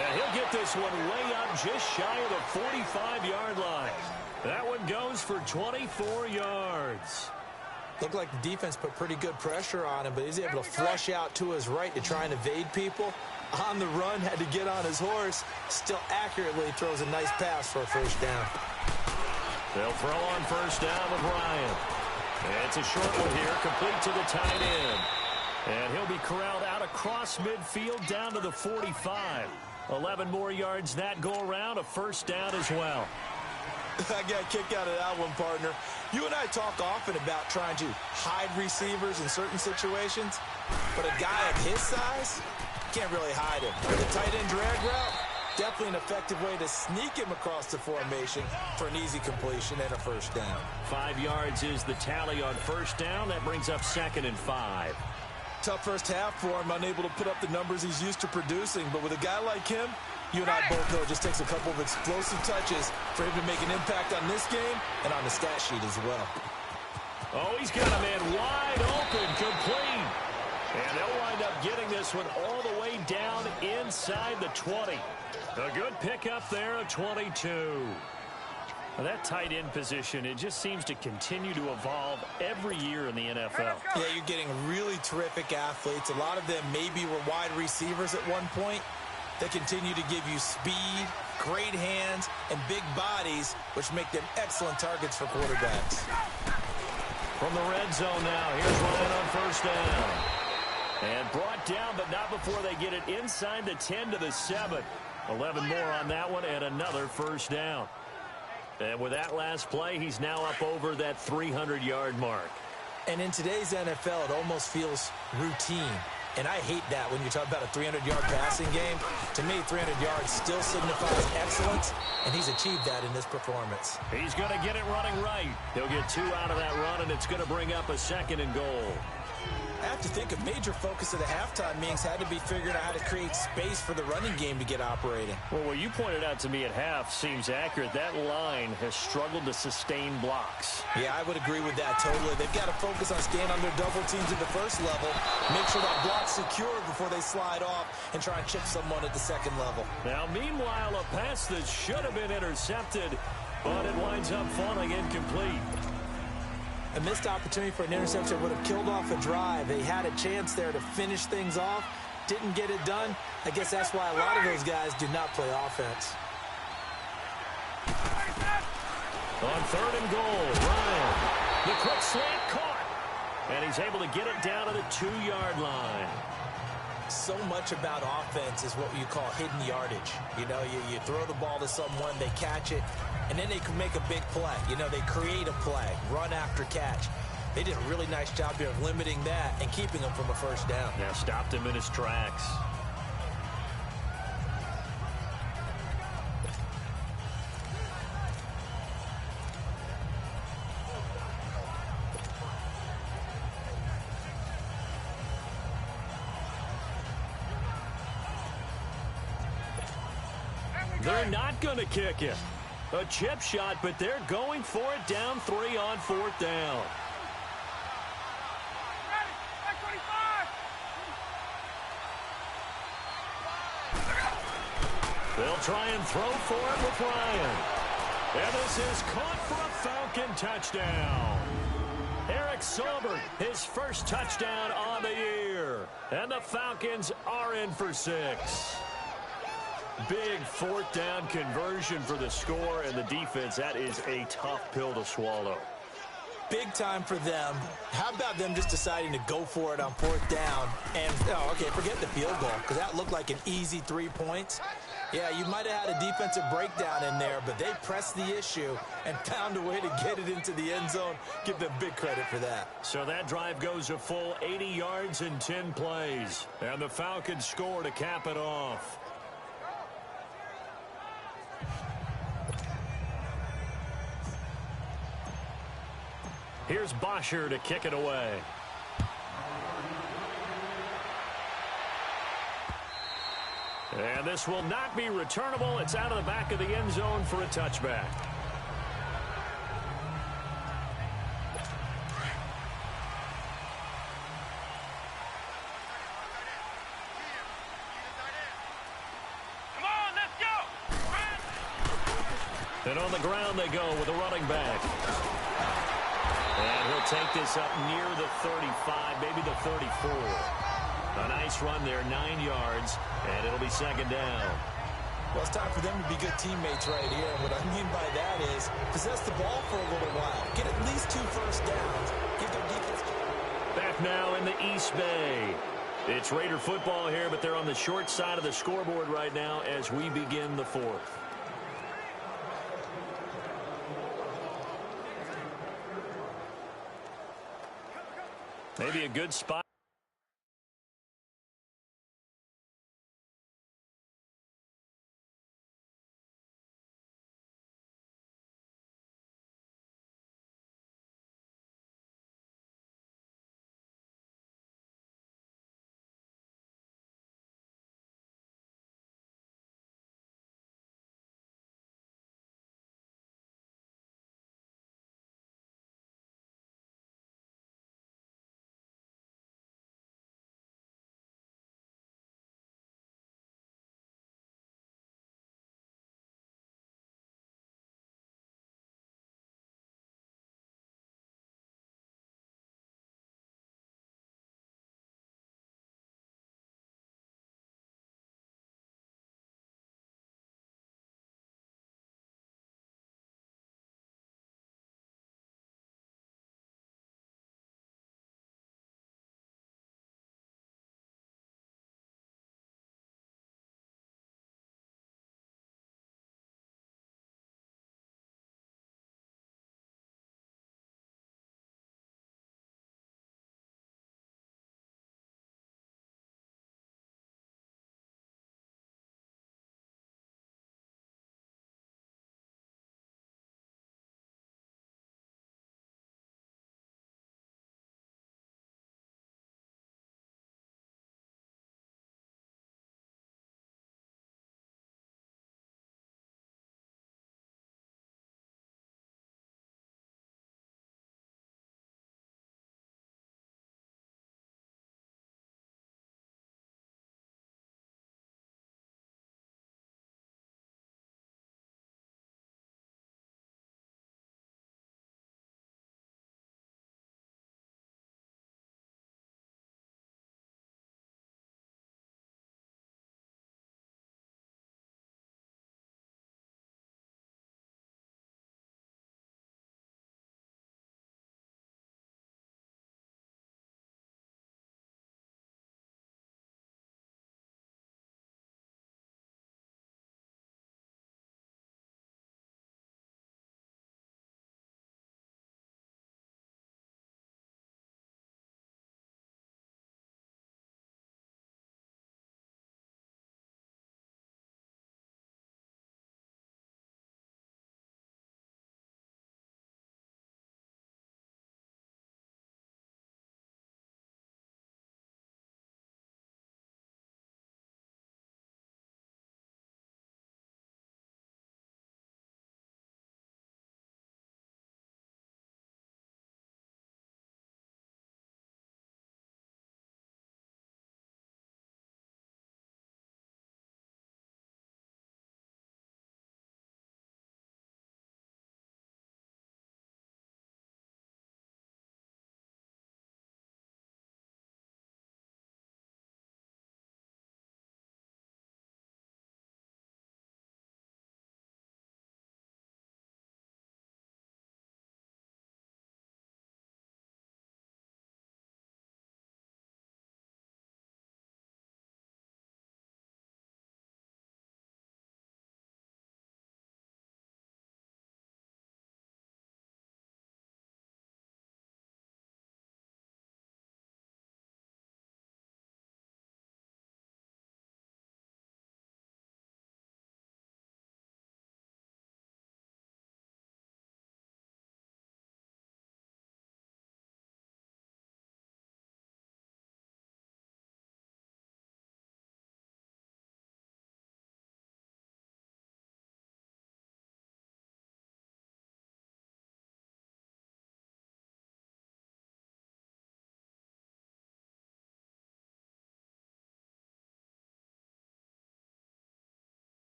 Speaker 4: And he'll get this one way up just shy of the 45-yard line. That one goes for 24 yards.
Speaker 5: Looked like the defense put pretty good pressure on him, but he's able to flush out to his right to try and evade people. On the run, had to get on his horse. Still accurately throws a nice pass for a 1st down.
Speaker 4: They'll throw on 1st down with Ryan. It's a short one here, complete to the tight end. And he'll be corralled out across midfield down to the 45. 11 more yards that go around, a 1st down as well.
Speaker 5: I got a kick out of that one, partner. You and I talk often about trying to hide receivers in certain situations, but a guy of his size can't really hide him. The tight end drag route, definitely an effective way to sneak him across the formation for an easy completion and a 1st down.
Speaker 4: 5 yards is the tally on 1st down. That brings up 2nd and 5.
Speaker 5: Tough first half for him, unable to put up the numbers he's used to producing, but with a guy like him, you and I both know it just takes a couple of explosive touches for him to make an impact on this game and on the stat sheet as well.
Speaker 4: Oh, he's got a man wide open, complete. And they'll wind up getting this one all the way down inside the 20. A good pickup there of 22. Now that tight end position, it just seems to continue to evolve every year in the NFL.
Speaker 5: Yeah, you're getting really terrific athletes. A lot of them maybe were wide receivers at one point. They continue to give you speed, great hands, and big bodies, which make them excellent targets for quarterbacks.
Speaker 4: From the red zone now, here's Ryan on 1st down. And brought down, but not before they get it inside the 10 to the 7. 11 more on that one, and another 1st down. And with that last play, he's now up over that 300-yard mark.
Speaker 5: And in today's NFL, it almost feels routine. And I hate that when you talk about a 300-yard passing game. To me, 300 yards still signifies excellence, and he's achieved that in this performance.
Speaker 4: He's going to get it running right. He'll get 2 out of that run, and it's going to bring up a 2nd and goal.
Speaker 5: I have to think a major focus of the halftime meetings had to be figuring out how to create space for the running game to get operating.
Speaker 4: Well, what you pointed out to me at half seems accurate. That line has struggled to sustain blocks.
Speaker 5: Yeah, I would agree with that totally. They've got to focus on staying under double teams at the first level, make sure that block's secure before they slide off and try and chip someone at the 2nd level.
Speaker 4: Now, meanwhile, a pass that should have been intercepted, but it winds up falling incomplete.
Speaker 5: A missed opportunity for an interception would have killed off a drive. They had a chance there to finish things off, didn't get it done. I guess that's why a lot of those guys do not play offense.
Speaker 4: On 3rd and goal, Ryan. The quick slant caught. And he's able to get it down to the 2-yard line.
Speaker 5: So much about offense is what you call hidden yardage. You know, you throw the ball to someone, they catch it, and then they can make a big play. You know, they create a play, run after catch. They did a really nice job here of limiting that and keeping him from a first down.
Speaker 4: Yeah, stopped him in his tracks. They're not going to kick it. A chip shot, but they're going for it down 3 on 4th down. They'll try and throw for it with Ryan. And this is caught for a Falcon touchdown. Eric Saubert, his first touchdown on the year. And the Falcons are in for 6. Big 4th down conversion for the score, and the defense, that is a tough pill to swallow.
Speaker 5: Big time for them. How about them just deciding to go for it on 4th down? And, oh, okay, forget the field goal, because that looked like an easy 3 points. Yeah, you might have had a defensive breakdown in there, but they pressed the issue and found a way to get it into the end zone. Give them big credit for that.
Speaker 4: So that drive goes a full 80 yards in 10 plays. And the Falcons score to cap it off. Here's Bosher to kick it away. And this will not be returnable. It's out of the back of the end zone for a touchback. And on the ground they go with a running back. And he'll take this up near the 35, maybe the 34. A nice run there, 9 yards, and it'll be 2nd down.
Speaker 5: Well, it's time for them to be good teammates right here. And what I mean by that is possess the ball for a little while. Get at least 2 first downs. Give their defense.
Speaker 4: Back now in the East Bay. It's Raider football here, but they're on the short side of the scoreboard right now as we begin the 4th. Maybe a good spot.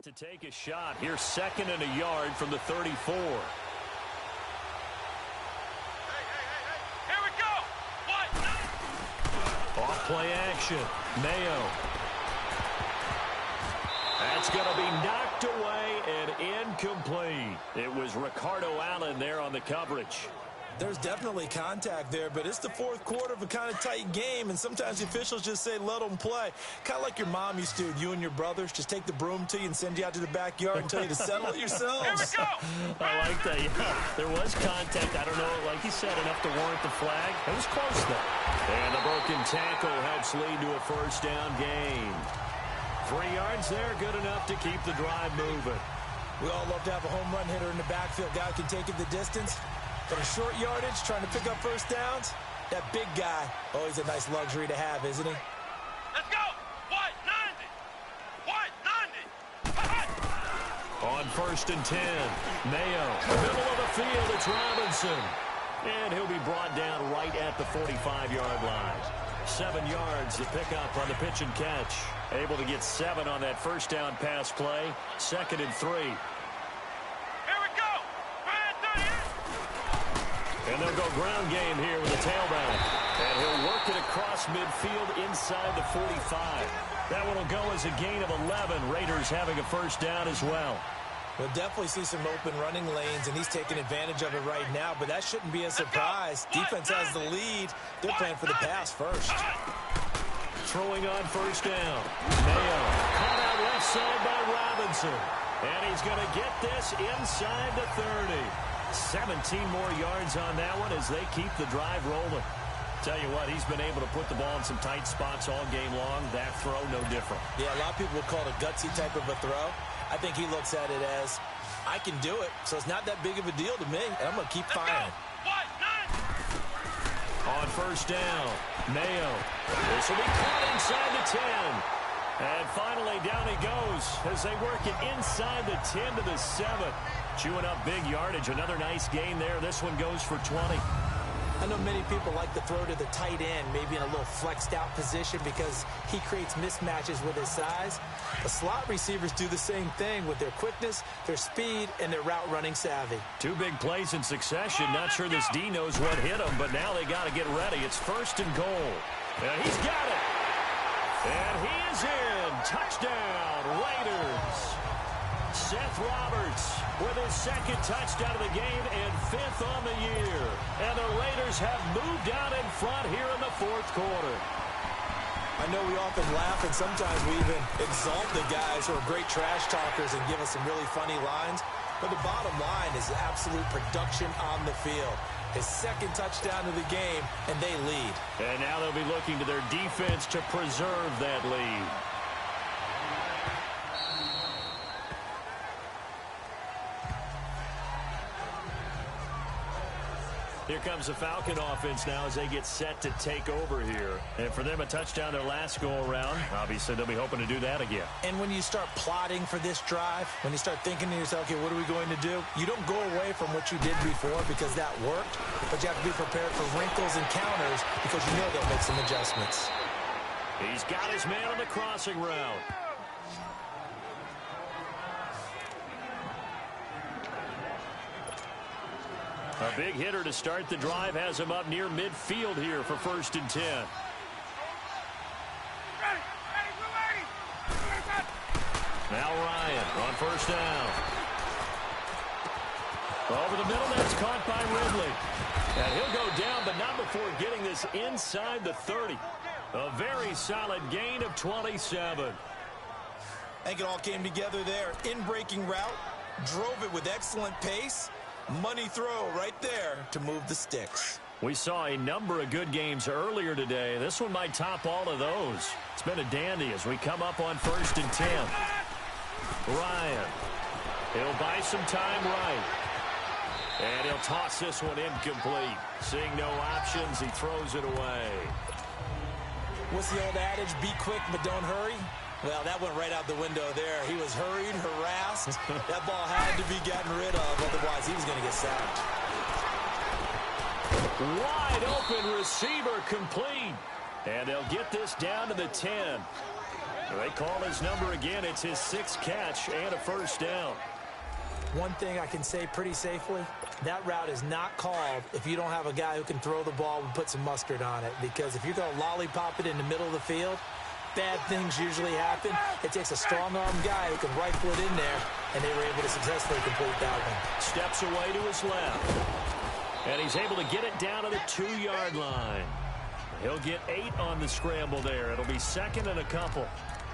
Speaker 4: To take a shot. Here's 2nd and a yard from the 34.
Speaker 3: Here we go.
Speaker 4: Off play action. Mayo. That's going to be knocked away and incomplete. It was Ricardo Allen there on the coverage.
Speaker 5: There's definitely contact there, but it's the fourth quarter of a kind of tight game, and sometimes the officials just say, let them play. Kind of like your mom used to, you and your brothers, just take the broom to you and send you out to the backyard and tell you to settle it yourselves.
Speaker 3: Here we go.
Speaker 4: I like that. Yeah, there was contact. I don't know, like you said, enough to warrant the flag. It was close, though. And the broken tackle helps lead to a first down gain. 3 yards there, good enough to keep the drive moving.
Speaker 5: We all love to have a home run hitter in the backfield. Guy can take it the distance. But a short yardage, trying to pick up first downs, that big guy, always a nice luxury to have, isn't he?
Speaker 3: Let's go. 190. 190.
Speaker 4: On 1st and 10, Mayo. Middle of the field, it's Robinson. And he'll be brought down right at the 45-yard line. 7 yards to pick up on the pitch and catch. Able to get 7 on that first down pass play. 2nd and 3. And they'll go ground game here with the tailback. And he'll work it across midfield inside the 45. That one will go as a gain of 11. Raiders having a first down as well.
Speaker 5: We'll definitely see some open running lanes, and he's taking advantage of it right now, but that shouldn't be a surprise. Defense has the lead. They're playing for the pass first.
Speaker 4: Throwing on first down. Mayo caught out left side by Robinson. And he's going to get this inside the 30. 17 more yards on that one as they keep the drive rolling. Tell you what, he's been able to put the ball in some tight spots all game long. That throw, no different.
Speaker 5: Yeah, a lot of people would call it a gutsy type of a throw. I think he looks at it as, I can do it, so it's not that big of a deal to me, and I'm going to keep firing.
Speaker 4: On first down, Mayo. This will be caught inside the 10. And finally, down he goes as they work it inside the 10 to the 7. Chewing up big yardage. Another nice gain there. This one goes for 20.
Speaker 5: I know many people like to throw to the tight end, maybe in a little flexed out position because he creates mismatches with his size. The slot receivers do the same thing with their quickness, their speed, and their route running savvy.
Speaker 4: 2 big plays in succession. Not sure this D knows what hit him, but now they got to get ready. It's 1st and goal. And he's got it. And he is in. Touchdown, Raiders. Seth Roberts with his 2nd touchdown of the game and 5th on the year. And the Raiders have moved out in front here in the 4th quarter.
Speaker 5: I know we often laugh and sometimes we even exalt the guys who are great trash talkers and give us some really funny lines. But the bottom line is absolute production on the field. His 2nd touchdown of the game, and they lead.
Speaker 4: And now they'll be looking to their defense to preserve that lead. Here comes the Falcon offense now as they get set to take over here. And for them, a touchdown their last go-around. Obviously, they'll be hoping to do that again.
Speaker 5: And when you start plotting for this drive, when you start thinking to yourself, okay, what are we going to do? You don't go away from what you did before because that worked, but you have to be prepared for wrinkles and counters because you know they'll make some adjustments.
Speaker 4: He's got his man on the crossing route. A big hitter to start the drive has him up near midfield here for 1st and 10. Now Ryan on first down. Over the middle, that's caught by Ridley. And he'll go down, but not before getting this inside the 30. A very solid gain of 27.
Speaker 5: I think it all came together there. In-breaking route, drove it with excellent pace. Money throw right there to move the sticks.
Speaker 4: We saw a number of good games earlier today. This one might top all of those. It's been a dandy as we come up on 1st and 10. Ryan. He'll buy some time right. And he'll toss this one incomplete. Seeing no options, he throws it away.
Speaker 5: What's the old adage? Be quick, but don't hurry. Well, that went right out the window there. He was hurried, harassed. That ball had to be gotten rid of, otherwise he was going to get sacked.
Speaker 4: Wide open receiver complete. And they'll get this down to the 10. They call his number again. It's his 6th catch and a first down.
Speaker 5: One thing I can say pretty safely, that route is not called if you don't have a guy who can throw the ball and put some mustard on it. Because if you're going to lollipop it in the middle of the field, bad things usually happen. It takes a strong-arm guy who can rifle it in there, and they were able to successfully complete that one.
Speaker 4: Steps away to his left. And he's able to get it down to the 2-yard line. He'll get 8 on the scramble there. It'll be 2nd and a couple.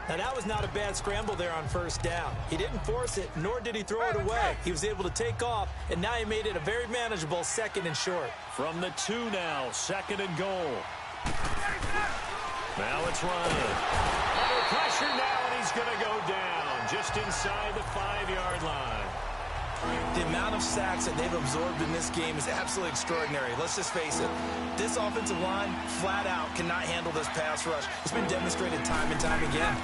Speaker 5: Now, that was not a bad scramble there on first down. He didn't force it, nor did he throw it away. He was able to take off, and now he made it a very manageable 2nd and short.
Speaker 4: From the 2 now, 2nd and goal. Now it's Ryan. Under pressure now, and he's going to go down just inside the 5-yard line.
Speaker 5: The amount of sacks that they've absorbed in this game is absolutely extraordinary. Let's just face it. This offensive line, flat out, cannot handle this pass rush. It's been demonstrated time and time again.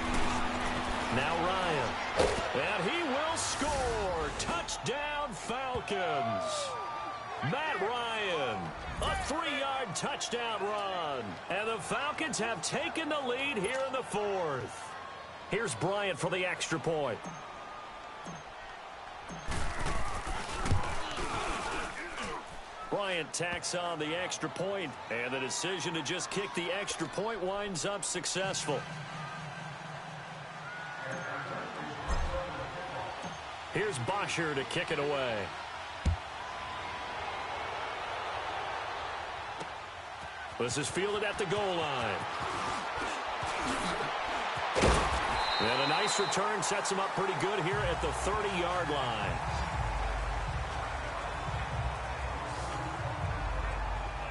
Speaker 4: Now Ryan. And he will score. Touchdown, Falcons. Matt Ryan. A 3-yard touchdown run. And the Falcons have taken the lead here in the 4th. Here's Bryant for the extra point. Bryant tacks on the extra point, and the decision to just kick the extra point winds up successful. Here's Bosher to kick it away. This is fielded at the goal line. And a nice return sets him up pretty good here at the 30-yard line.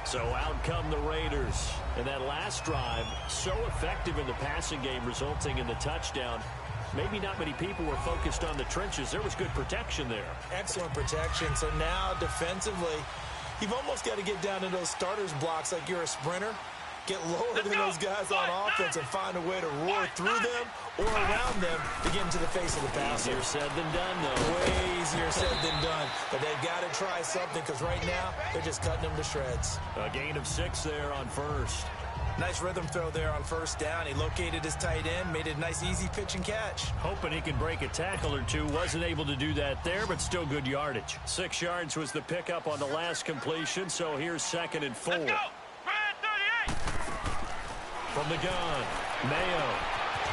Speaker 4: So out come the Raiders. And that last drive, so effective in the passing game, resulting in the touchdown. Maybe not many people were focused on the trenches. There was good protection there.
Speaker 5: Excellent protection. So now defensively, you've almost got to get down to those starters blocks like you're a sprinter. Get lower than those guys on offense and find a way to roar through them or around them to get into the face of the passer.
Speaker 4: Easier said than done, though.
Speaker 5: Way easier said than done. But they've got to try something because right now they're just cutting them to shreds.
Speaker 4: A gain of 6 there on first.
Speaker 5: Nice rhythm throw there on first down. He located his tight end, made it a nice easy pitch and catch.
Speaker 4: Hoping he can break a tackle or two. Wasn't able to do that there, but still good yardage. 6 yards was the pickup on the last completion, so here's 2nd and 4.
Speaker 3: Let's go.
Speaker 4: From the gun, Mayo.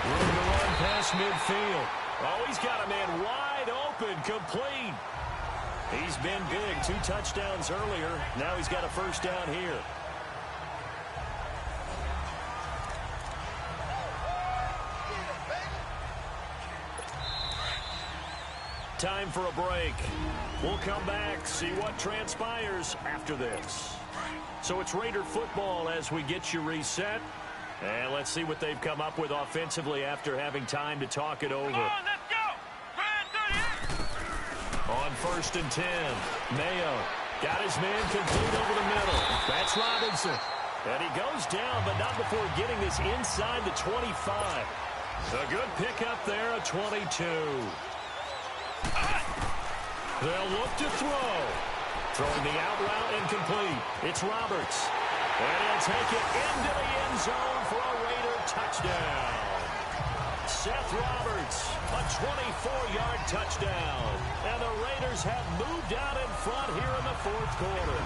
Speaker 4: Room to run past midfield. Oh, he's got a man wide open, complete. He's been big. 2 touchdowns earlier. Now he's got a first down here. Time for a break. We'll come back, see what transpires after this. So it's Raider football as we get you reset. And let's see what they've come up with offensively after having time to talk it over.
Speaker 3: Come on, let's go.
Speaker 4: On 1st and 10, Mayo got his man complete over the middle. That's Robinson. And he goes down, but not before getting this inside the 25. A good pickup there, a 22. They'll look to throw. Throwing the out route incomplete. It's Roberts. And he'll take it into the end zone for a Raider touchdown. Seth Roberts, a 24-yard touchdown. And the Raiders have moved out in front here in the 4th quarter.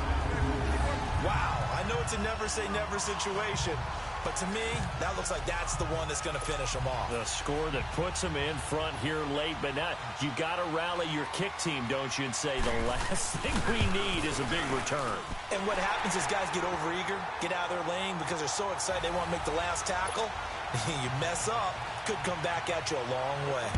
Speaker 5: Wow, I know it's a never-say-never situation, but to me, that looks like that's the one that's going to finish them off.
Speaker 4: The score that puts them in front here late, but now you got to rally your kick team, don't you, and say the last thing we need is a big return.
Speaker 5: And what happens is guys get overeager, get out of their lane because they're so excited they want to make the last tackle. You mess up, could come back at you a long way.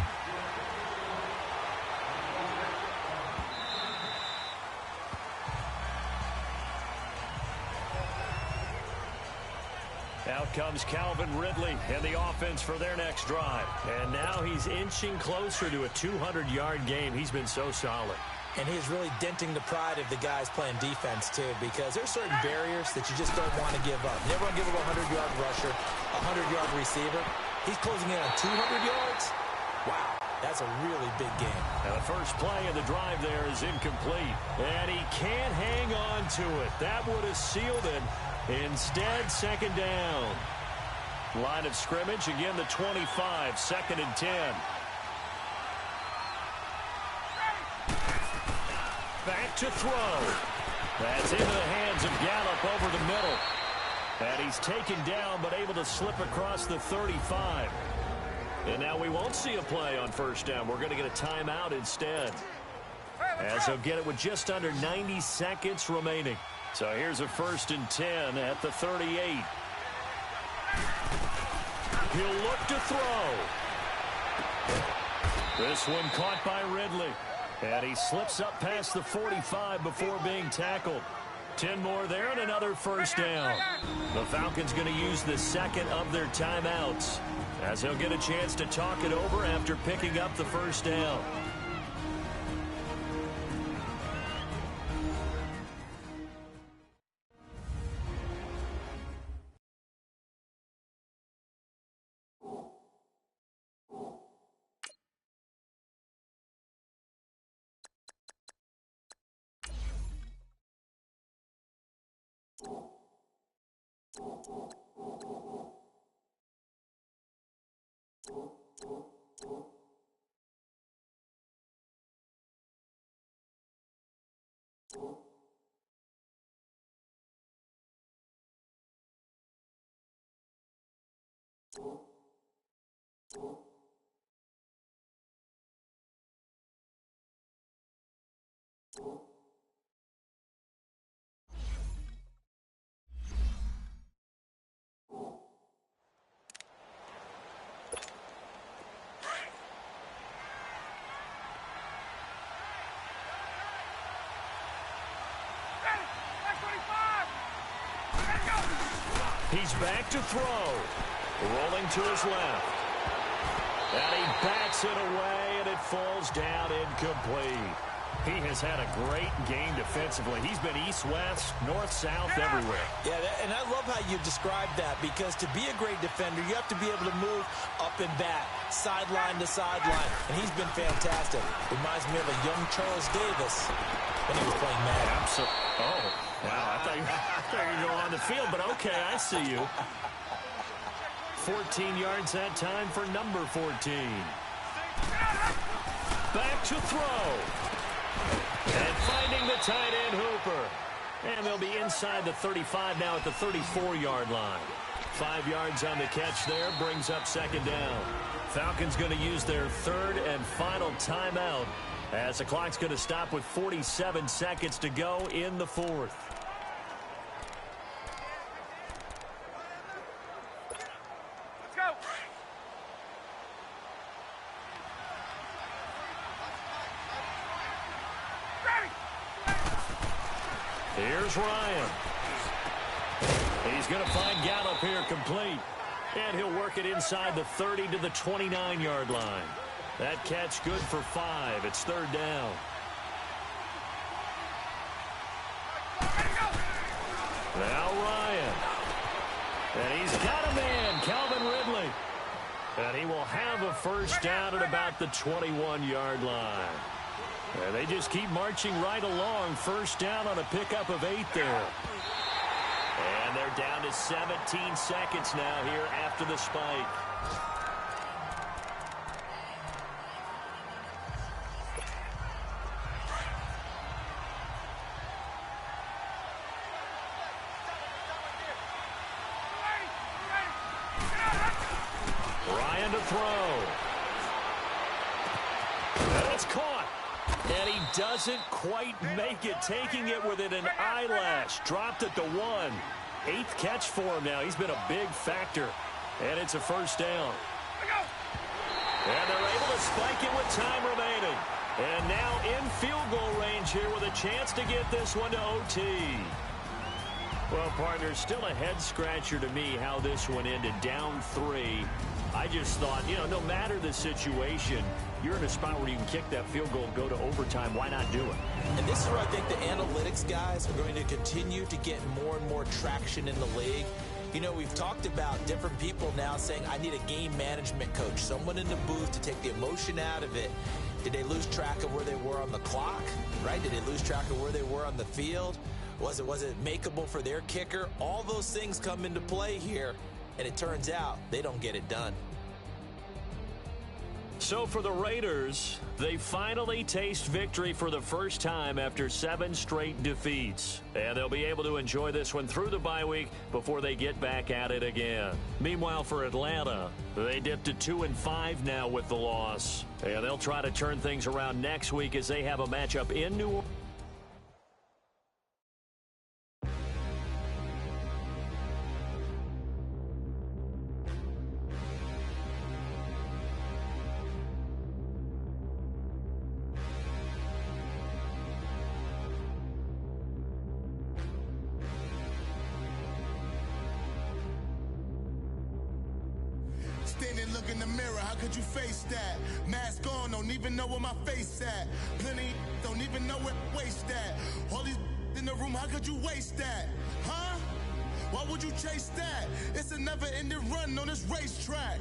Speaker 4: Out comes Calvin Ridley and the offense for their next drive. And now he's inching closer to a 200-yard game. He's been so solid.
Speaker 5: And he's really denting the pride of the guys playing defense, too, because there's certain barriers that you just don't want to give up. You never want to give up a 100-yard rusher, a 100-yard receiver. He's closing in on 200 yards. Wow, that's a really big game.
Speaker 4: And the first play of the drive there is incomplete. And he can't hang on to it. That would have sealed it. Instead, 2nd down. Line of scrimmage, again the 25, 2nd and 10. Back to throw. That's into the hands of Gallup over the middle. And he's taken down but able to slip across the 35. And now we won't see a play on first down. We're going to get a timeout instead, as he'll get it with just under 90 seconds remaining. So here's a 1st and 10 at the 38. He'll look to throw. This one caught by Ridley. And he slips up past the 45 before being tackled. 10 more there and another first down. The Falcons going to use the second of their timeouts, as he'll get a chance to talk it over after picking up the first down. He's back to throw. Rolling to his left. And he bats it away, and it falls down incomplete. He has had a great game defensively. He's been east-west, north-south, everywhere. Yeah, and I love how you described that, because to be a great defender, you have to be able to move up and back, sideline to sideline, and he's been fantastic. Reminds me of a young Charles Davis when he was playing Madden. Absolutely. Oh, wow. I thought you were going on the field, but okay, I see you. 14 yards that time for number 14. Back to throw. And finding the tight end, Hooper. And they'll be inside the 35 now at the 34-yard line. 5 yards on the catch there, brings up 2nd down. Falcons going to use their 3rd and final timeout, as the clock's going to stop with 47 seconds to go in the 4th. Here's Ryan. He's going to find Gallup here complete. And he'll work it inside the 30 to the 29-yard line. That catch good for 5. It's 3rd down. Now Ryan. And he's got a man, Calvin Ridley. And he will have a first down at about the 21-yard line. And they just keep marching right along. First down on a pickup of 8 there. And they're down to 17 seconds now here after the spike. Ryan to throw. And it's caught. And he doesn't quite make it, taking it within an eyelash. Dropped at the 1. 8th catch for him now. He's been a big factor. And it's a first down. And they're able to spike it with time remaining. And now in field goal range here with a chance to get this one to OT. Well, partner, still a head-scratcher to me how this one ended, down 3. I just thought, you know, no matter the situation, you're in a spot where you can kick that field goal and go to overtime. Why not do it? And this is where I think the analytics guys are going to continue to get more and more traction in the league. You know, we've talked about different people now saying, I need a game management coach, someone in the booth to take the emotion out of it. Did they lose track of where they were on the clock, right? Did they lose track of where they were on the field? Was it makeable for their kicker? All those things come into play here.
Speaker 5: and it turns out they don't get it done.
Speaker 4: So for the Raiders, they finally taste victory for the first time after 7 straight defeats. And they'll be able to enjoy this one through the bye week before they get back at it again. Meanwhile, for Atlanta, they dipped to 2-5 now with the loss. And they'll try to turn things around next week as they have a matchup in New Orleans.
Speaker 2: Standing, look in the mirror, how could you face that? Mask on, don't even know where my face at. Plenty, don't even know where waste at. All these in the room, how could you waste that? Huh? Why would you chase that? It's a never-ending run on this racetrack.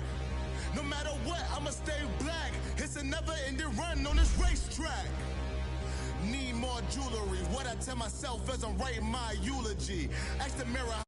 Speaker 2: No matter what, I'ma stay black. It's a never-ending run on this racetrack. Need more jewelry, what I tell myself as I'm writing my eulogy. Ask the mirror.